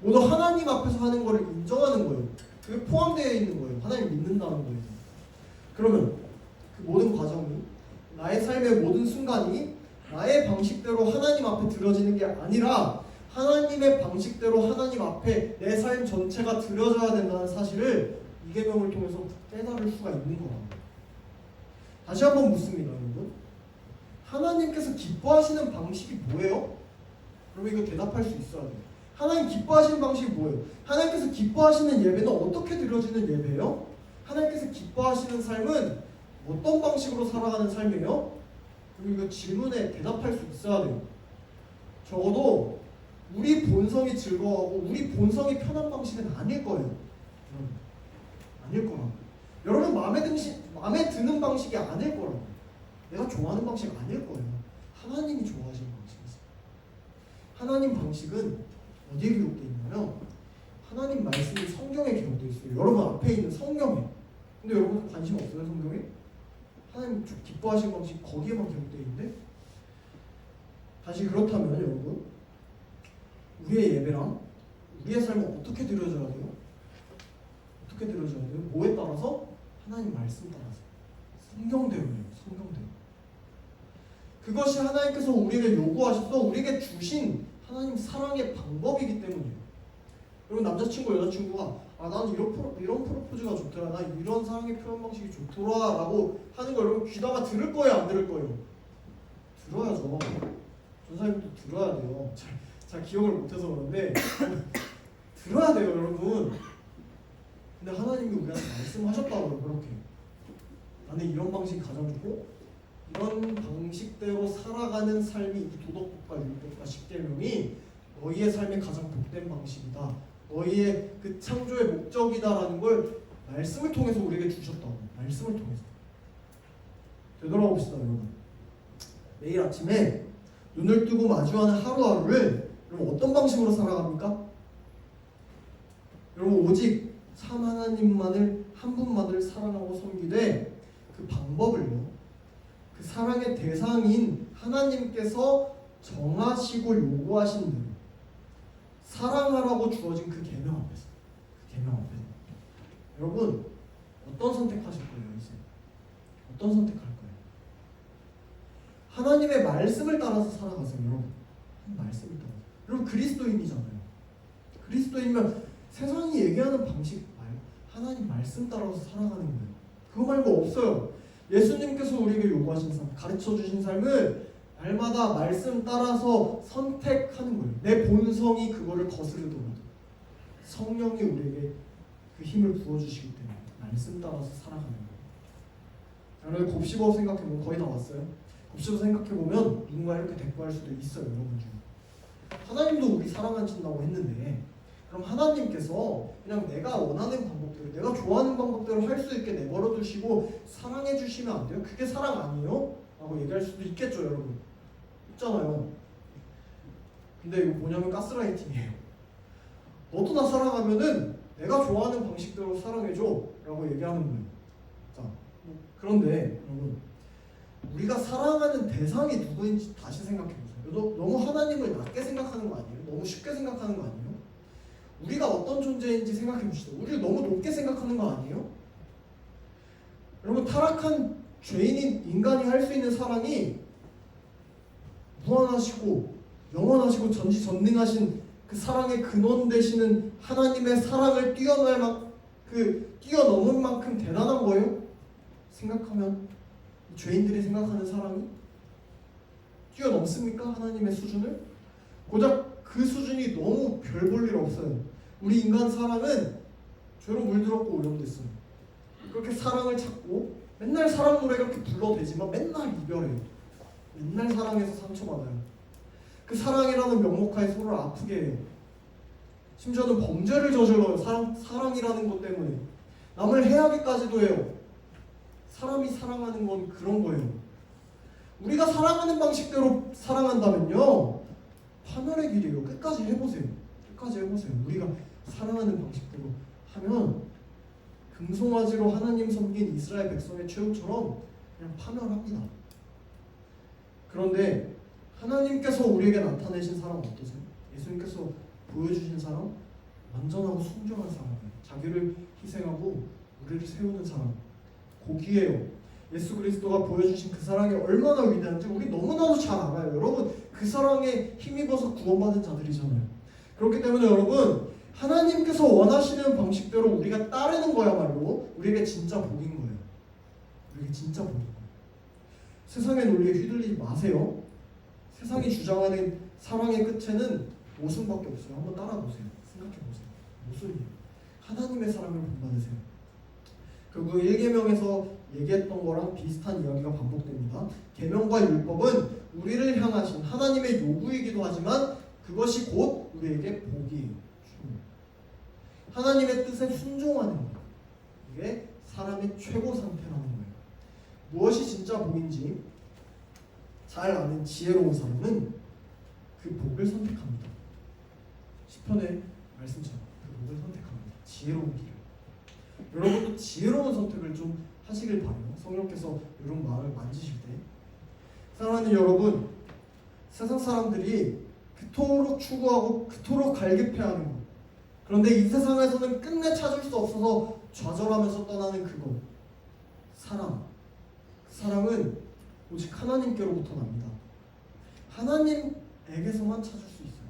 모두 하나님 앞에서 하는 것을 인정하는 거예요. 그게 포함되어 있는 거예요. 하나님 믿는다는 거예요. 그러면 그 모든 과정이, 나의 삶의 모든 순간이 나의 방식대로 하나님 앞에 드려지는 게 아니라 하나님의 방식대로 하나님 앞에 내 삶 전체가 드려져야 된다는 사실을 이 계명을 통해서 깨달을 수가 있는 거랍니다. 다시 한번 묻습니다, 여러분. 하나님께서 기뻐하시는 방식이 뭐예요? 여러분 이거 대답할 수 있어야 돼요. 하나님 기뻐하시는 방식이 뭐예요? 하나님께서 기뻐하시는 예배는 어떻게 드려지는 예배예요? 하나님께서 기뻐하시는 삶은 어떤 방식으로 살아가는 삶이에요? 그리고 이거 질문에 대답할 수 있어야 돼요. 적어도 우리 본성이 즐거워하고 우리 본성이 편한 방식은 아닐 거예요. 아닐 거라고. 여러분 마음에 드는 방식이 아닐 거라고. 내가 좋아하는 방식 아닐 거예요. 하나님이 좋아하시는 방식이세요. 하나님 방식은 어디에 기록되어 있냐면 하나님 말씀이 성경에 기록되어 있어요. 여러분 앞에 있는 성경에. 근데 여러분 관심 없어요, 성경에? 하나님 기뻐하시는 방식 거기에만 기록되어 있는데? 다시 그렇다면 여러분, 우리의 예배랑 우리의 삶은 어떻게 드려져야 돼요? 어떻게 드려져야 돼요? 뭐에 따라서? 하나님 말씀 따라서. 성경대로예요. 성경대로. 그것이 하나님께서 우리에게 요구하셔서 우리에게 주신 하나님 사랑의 방법이기 때문이에요. 여러분 남자친구 여자친구가 나는 이런 프로포즈가 좋더라, 나 이런 사랑의 표현 방식이 좋더라 라고 하는 걸 여러분 귀담아 들을 거예요, 안 들을 거예요? 들어야죠. 전사님도 들어야 돼요. 잘 기억을 못해서 그런데 들어야 돼요, 여러분. 근데 하나님이 우리한테 말씀하셨다고요. 그렇게 나는 이런 방식이 가장 좋고 이런 방식대로 살아가는 삶이 이 도덕법과 율법과 십계명이 너희의 삶의 가장 복된 방식이다, 너희의 그 창조의 목적이다라는 걸 말씀을 통해서 우리에게 주셨다고. 말씀을 통해서. 되돌아봅시다, 여러분. 매일 아침에 눈을 뜨고 마주하는 하루하루를 여러분 어떤 방식으로 살아갑니까? 여러분 오직 참 하나님만을, 한 분만을 사랑하고 섬기되 그 방법을요, 그 사랑의 대상인 하나님께서 정하시고 요구하신 대로 사랑하라고 주어진 그 계명 앞에서, 그 계명 앞에서 여러분 어떤 선택하실 거예요? 이제 어떤 선택할 거예요? 하나님의 말씀을 따라서 살아가세요, 여러분. 말씀을 따라서. 여러분 그리스도인이잖아요. 그리스도인이면 세상이 얘기하는 방식 말고 하나님 말씀 따라서 살아가는 거예요. 그거 말고 없어요. 예수님께서 우리에게 요구하신 삶, 가르쳐 주신 삶을 날마다 말씀 따라서 선택하는 거예요. 내 본성이 그거를 거스르더라도 성령이 우리에게 그 힘을 부어주시기 때문에 말씀 따라서 살아가는 거예요. 여러분 곱씹어 생각해보면 거의 다 왔어요. 곱씹어 생각해보면 누군가 이렇게 대꾸할 수도 있어요, 여러분 중에. 하나님도 우리 사랑하신다고 했는데 그럼 하나님께서 그냥 내가 원하는 방법대로, 내가 좋아하는 방법대로 할 수 있게 내버려 두시고 사랑해 주시면 안 돼요? 그게 사랑 아니에요? 라고 얘기할 수도 있겠죠, 여러분. 있잖아요. 근데 이거 뭐냐면 가스라이팅이에요. 너도 나 사랑하면은 내가 좋아하는 방식대로 사랑해줘 라고 얘기하는 거예요. 자, 그런데 여러분 우리가 사랑하는 대상이 누구인지 다시 생각해보세요. 너무 하나님을 낮게 생각하는 거 아니에요? 너무 쉽게 생각하는 거 아니에요? 우리가 어떤 존재인지 생각해 봅시다. 우리를 너무 높게 생각하는 거 아니에요? 여러분, 타락한 죄인인 인간이 할 수 있는 사랑이 무한하시고 영원하시고 전지전능하신 그 사랑의 근원 되시는 하나님의 사랑을 뛰어넘은 만큼 대단한 거예요. 생각하면 죄인들이 생각하는 사랑이 뛰어넘습니까? 하나님의 수준을? 고작 그 수준이 너무 별 볼 일 없어요. 우리 인간 사랑은 죄로 물들었고 오염됐어요. 그렇게 사랑을 찾고 맨날 사랑 노래 그렇게 불러대지만 맨날 이별해요. 맨날 사랑해서 상처받아요. 그 사랑이라는 명목하에 서로를 아프게 해요. 심지어는 범죄를 저질러요. 사랑이라는 것 때문에 남을 해하기까지도 해요. 사람이 사랑하는 건 그런 거예요. 우리가 사랑하는 방식대로 사랑한다면요, 파멸의 길이에요. 끝까지 해보세요. 끝까지 해보세요. 우리가 사랑하는 방식대로 하면 금송아지로 하나님 섬긴 이스라엘 백성의 최후처럼 그냥 파멸합니다. 그런데 하나님께서 우리에게 나타내신 사람 어떠세요? 예수님께서 보여주신 사람? 완전하고 순종한 사람이에요. 자기를 희생하고 우리를 세우는 사람. 고기예요. 예수 그리스도가 보여주신 그 사랑이 얼마나 위대한지 우리 너무나도 잘 알아요. 여러분, 그 사랑에 힘입어서 구원받은 자들이잖아요. 그렇기 때문에 여러분, 하나님께서 원하시는 방식대로 우리가 따르는 거야말로 우리에게 진짜 복인 거예요. 우리에게 진짜 복인 거예요. 세상의 논리에 휘둘리지 마세요. 세상이 주장하는 사랑의 끝에는 모순밖에 없어요. 한번 따라보세요. 생각해보세요. 모순이에요. 하나님의 사랑을 본받으세요. 결국 1계명에서 얘기했던 거랑 비슷한 이야기가 반복됩니다. 계명과 율법은 우리를 향하신 하나님의 요구이기도 하지만 그것이 곧 우리에게 복이에요. 하나님의 뜻에 순종하는 거예요. 이게 사람의 최고 상태라는 거예요. 무엇이 진짜 복인지 잘 아는 지혜로운 사람은 그 복을 선택합니다. 시편의 말씀처럼 그 복을 선택합니다. 지혜로운 길을. 여러분도 지혜로운 선택을 좀 하시길 바라요. 성령께서 이런 마음을 만지실 때. 사랑하는 여러분, 세상 사람들이 그토록 추구하고 그토록 갈급해하는 것, 그런데 이 세상에서는 끝내 찾을 수 없어서 좌절하면서 떠나는 그것, 사랑. 그 사랑은 오직 하나님께로부터 납니다. 하나님에게서만 찾을 수 있어요.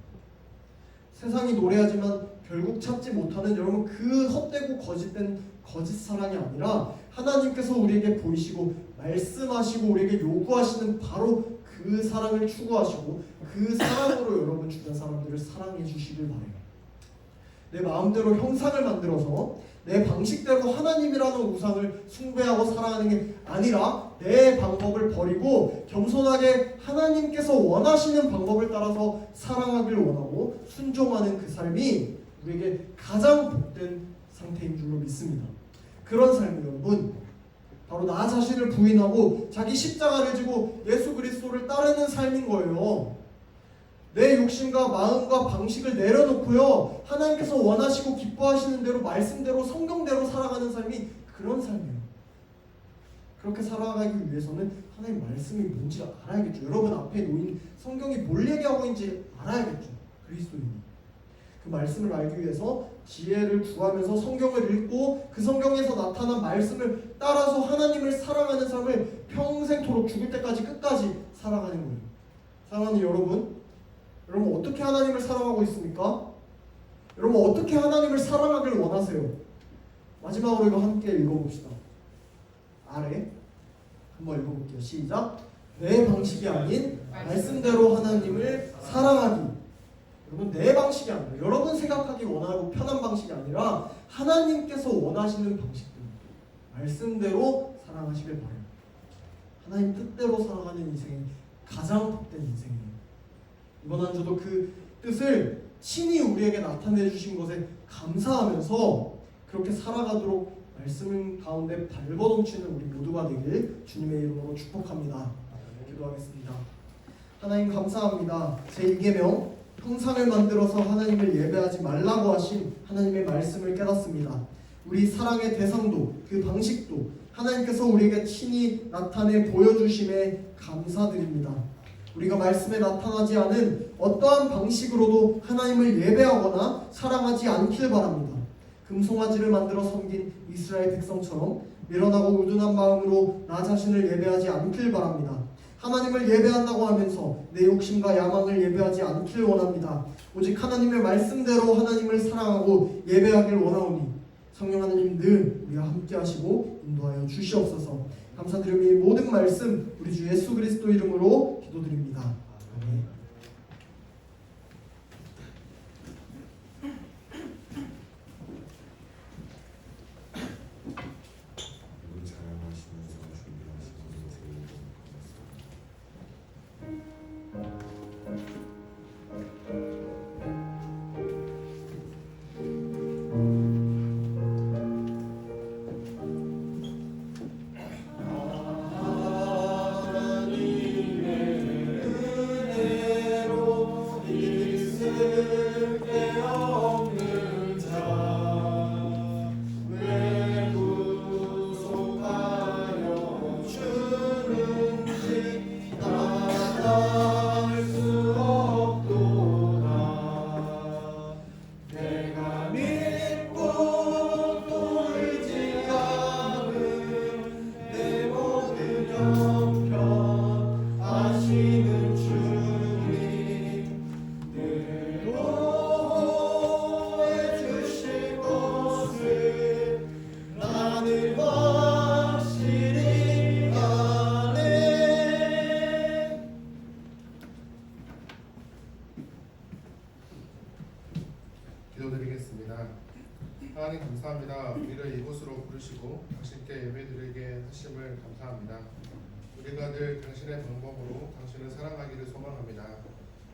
세상이 노래하지만 결국 찾지 못하는 여러분, 그 헛되고 거짓된 거짓 사랑이 아니라 하나님께서 우리에게 보이시고 말씀하시고 우리에게 요구하시는 바로 그 사랑을 추구하시고 그 사랑으로 여러분 주변 사람들을 사랑해 주시길 바라요. 내 마음대로 형상을 만들어서 내 방식대로 하나님이라는 우상을 숭배하고 사랑하는 게 아니라 내 방법을 버리고 겸손하게 하나님께서 원하시는 방법을 따라서 사랑하길 원하고 순종하는 그 삶이 우리에게 가장 복된 상태인 줄로 믿습니다. 그런 삶이 여러분 바로 나 자신을 부인하고 자기 십자가를 지고 예수 그리스도를 따르는 삶인 거예요. 내 욕심과 마음과 방식을 내려놓고요, 하나님께서 원하시고 기뻐하시는 대로 말씀대로 성경대로 살아가는 삶이 그런 삶이에요. 그렇게 살아가기 위해서는 하나님 말씀이 뭔지 알아야겠죠. 여러분 앞에 놓인 성경이 뭘 얘기하고 있는지 알아야겠죠. 그리스도인이 그 말씀을 알기 위해서 지혜를 구하면서 성경을 읽고 그 성경에서 나타난 말씀을 따라서 하나님을 사랑하는 삶을 평생토록 죽을 때까지 끝까지 살아가는 거예요. 사랑하는 여러분 어떻게 하나님을 사랑하고 있습니까? 여러분 어떻게 하나님을 사랑하길 원하세요? 마지막으로 이거 함께 읽어봅시다. 아래 한번 읽어볼게요. 시작. 내 방식이 아닌 말씀대로 하나님을 사랑하기. 여러분 내 방식이 아니라 여러분 생각하기 원하고 편한 방식이 아니라 하나님께서 원하시는 방식대로 말씀대로 사랑하시길 바라요. 하나님 뜻대로 살아가는 인생이 가장 복된 인생이에요. 이번 한 주도 그 뜻을 친히 우리에게 나타내 주신 것에 감사하면서 그렇게 살아가도록 말씀 가운데 발버둥치는 우리 모두가 되길 주님의 이름으로 축복합니다. 기도하겠습니다. 하나님 감사합니다. 제2계명 형상을 만들어서 하나님을 예배하지 말라고 하신 하나님의 말씀을 깨닫습니다. 우리 사랑의 대상도 그 방식도 하나님께서 우리에게 친히 나타내 보여주심에 감사드립니다. 우리가 말씀에 나타나지 않은 어떠한 방식으로도 하나님을 예배하거나 사랑하지 않길 바랍니다. 금송아지를 만들어 섬긴 이스라엘 백성처럼 미련하고 우둔한 마음으로 나 자신을 예배하지 않길 바랍니다. 하나님을 예배한다고 하면서 내 욕심과 야망을 예배하지 않길 원합니다. 오직 하나님의 말씀대로 하나님을 사랑하고 예배하길 원하오니 성령 하나님 늘 우리와 함께 하시고 인도하여 주시옵소서. 감사드리며 이 모든 말씀 우리 주 예수 그리스도 이름으로 기도드립니다. 아멘. 이분 사랑하시면서 준비하시는 새해 복 기도드리겠습니다. 하나님 감사합니다. 우리를 이곳으로 부르시고 당신께 예배드리게 하심을 감사합니다. 우리가 늘 당신의 방법으로 당신을 사랑하기를 소망합니다.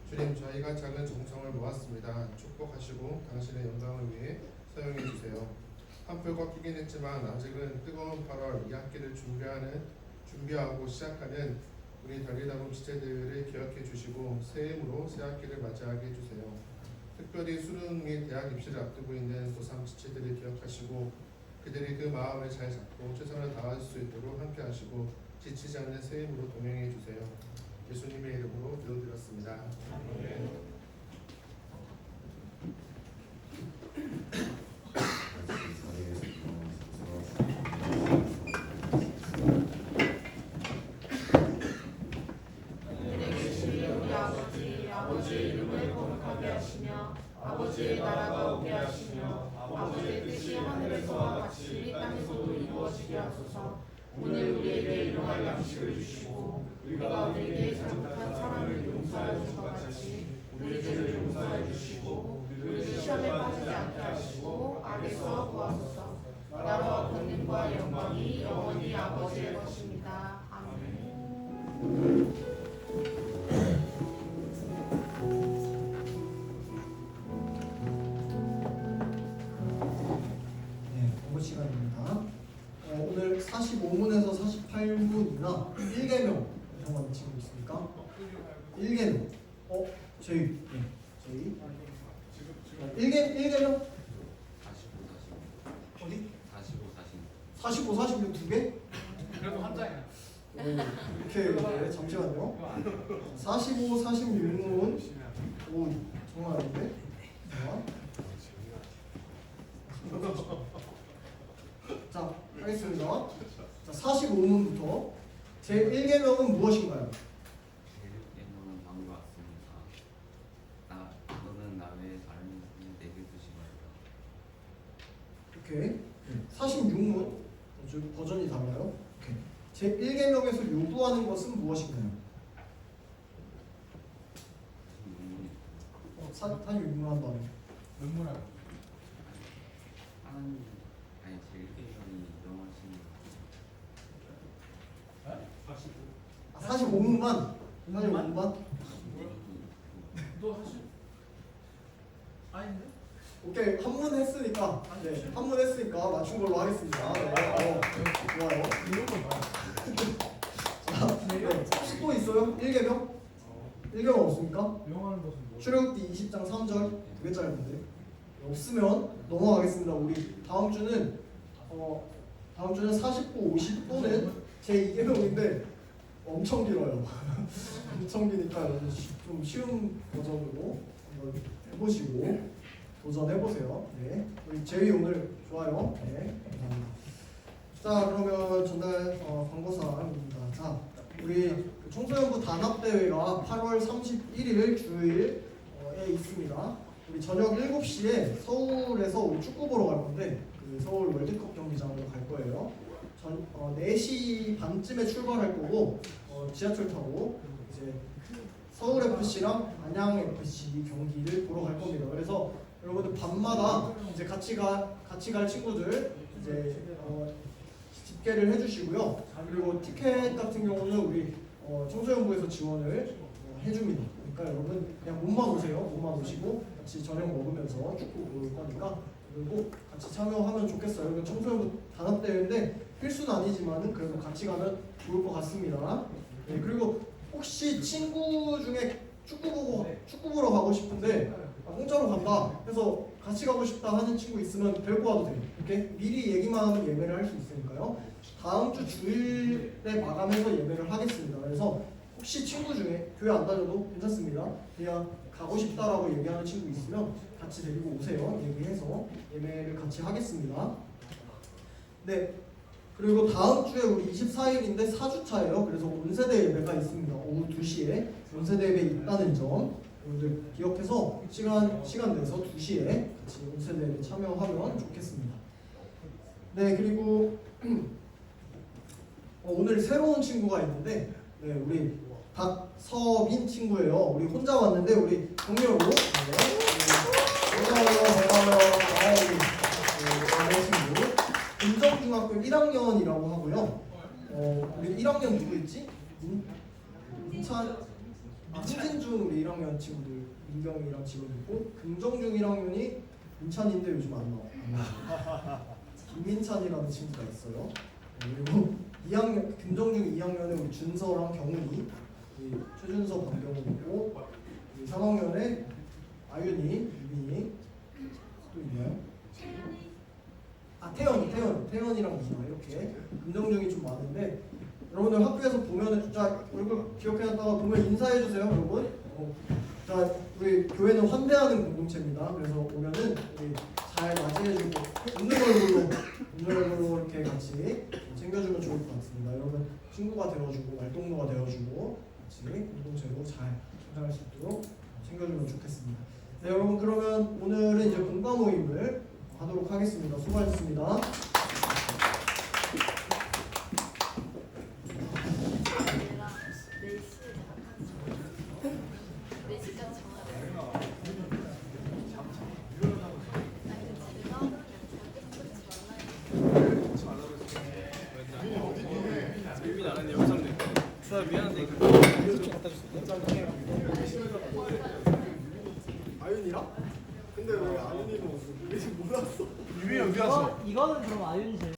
주님, 저희가 작은 정성을 모았습니다. 축복하시고 당신의 영광을 위해 사용해 주세요. 한풀 꺾이긴 했지만 아직은 뜨거운 8월 이 학기를 준비하고 시작하는 우리 달리다봄 지체들을 기억해 주시고 새 힘으로 새 학기를 맞이하게 해주세요. 특별히 수능 및 대학 입시를 앞두고 있는 고3 지체들을 기억하시고 그들이 그 마음을 잘 잡고 최선을 다할 수 있도록 함께 하시고 지치지 않는 새 힘으로 동행해 주세요. 예수님의 이름으로 기도드렸습니다. 아버지의 이름을 거룩하게 하시며 아버지의 나라가 오게 하시며 아버지의 뜻이 하늘에서와 같이 땅에서도 이루어지게 하소서. 오늘 우리에게 일용할 양식을 주시고 우리가 우리에게 잘못한 사람을 용서하여 준 것 같이 우리 죄를 용서해 주시고 우리를 시험에 빠지지 않게 하시고 악에서 구하소서. 나라와 권능과 영광이 영원히 아버지의 것입니다. 아멘. 공부 시간입니다. 오늘 45문에서 48문이나 1계명 정원 지금 있습니까? 1계명. 저희 1계명 어디? 45, 46 두 개? 그래도 한 장이야. 이렇게 잠시만요. 45, 46문. 오, 정말 아닌데? 자, 하겠습니다. 자, 45문부터 제 1계명은 무엇인가요? 예능은 다음과 같습니다. 너는 나 외에 다른 이는 내게 두지 말라. 오케이. 46문 버전이 달라요. 오케이. 제 1계명에서 요구하는 것은 무엇인가요? 46문 한 다음에 눈물하고. 하나님 아니 제 1계명이 영하신 45문만 45문만 너 사실 아닌데? 오케이. 한 문 했으니까 한 문 했으니까 맞춘 걸로 하겠습니다. 좋아요. 이런 거 봐. 자, 혹시 또 있어요? 1계명? 1계명 없습니까? 명하는 것은 뭐? 출애굽기 20장 3절 되게 짧은데 없으면 넘어가겠습니다. 우리 다음 주는 49, 50 또는 제 2계명인데 엄청 길어요. 엄청 기니까 좀 쉬운 버전으로 한번 해보시고 도전해보세요. 네. 우리 제이 오늘 좋아요. 네, 감사합니다. 자, 그러면 전달 광고사항입니다. 자, 우리 청소년부 단합대회가 8월 31일 주일에 있습니다. 우리 저녁 7시에 서울에서 우리 축구 보러 갈 건데 그 서울 월드컵 경기장으로 갈 거예요. 4시 반쯤에 출발할 거고 지하철 타고 이제 서울 FC랑 안양 FC 경기를 보러 갈 겁니다. 그래서 여러분들 밤마다 이제 같이 갈 친구들 이제 집계를 해주시고요. 그리고 티켓 같은 경우는 우리 청소년부에서 지원을 해줍니다. 그러니까 여러분 그냥 몸만 오세요. 몸만 오시고 같이 저녁 먹으면서 축구 볼 거니까 꼭 같이 참여하면 좋겠어요. 이건 청소년부 단합대회인데 필수는 아니지만은 그래도 같이 가면 좋을 것 같습니다. 네, 그리고 혹시 친구 중에 축구 보러 가고 싶은데 공짜로 간다 해서 같이 가고 싶다 하는 친구 있으면 데리고 와도 돼요. 이렇게 미리 얘기만 하면 예매를 할 수 있으니까요. 다음 주 주일에 마감해서 예매를 하겠습니다. 그래서 혹시 친구 중에 교회 안 다녀도 괜찮습니다. 그냥 가고 싶다라고 얘기하는 친구 있으면 같이 데리고 오세요. 얘기해서 예매를 같이 하겠습니다. 네. 그리고 다음 주에 우리 24일인데 4주차예요. 그래서 온세대 예배가 있습니다. 오후 2시에 온세대 예배 있다는 점 여러분들 기억해서 시간 내서 2시에 같이 온세대 예배 참여하면 좋겠습니다. 네, 그리고 오늘 새로운 친구가 있는데 네, 우리 박서민 친구예요. 우리 혼자 왔는데 우리 동료로 반가워요. 친구 금정중학교 1학년이라고 하고요. 우리 1학년 누구 있지? 신진중 우리 1학년 친구들 민경이랑 지금 있고 금정중 1학년이 민찬인데 요즘 안 나와. 김민찬이라는 친구가 있어요. 그리고 2학년 금정중 2학년에 우리 준서랑 경훈이, 최준서, 박경훈 있고 3학년에 아윤이, 유빈이 또 있나요? 태연이랑 미나 이렇게 금정중이 좀 많은데 여러분들 학교에서 보면은 자 얼굴 기억해놨다가 보면 인사해주세요, 여러분. 자 우리 교회는 환대하는 공동체입니다. 그래서 오면은 우리 잘 맞이해주고 웃는 얼굴로 이렇게 같이 챙겨주면 좋을 것 같습니다. 여러분 친구가 되어주고 말동무가 되어주고 같이 공동체로 잘 성장할 수 있도록 챙겨주면 좋겠습니다. 네, 여러분 그러면 오늘은 이제 공과 모임을 하도록 하겠습니다. 수고하셨습니다. 아윤이랑? 근데 왜 아윤이는 몰랐어? 유빈이 어디 갔어? 이거는 그럼 아윤이 제일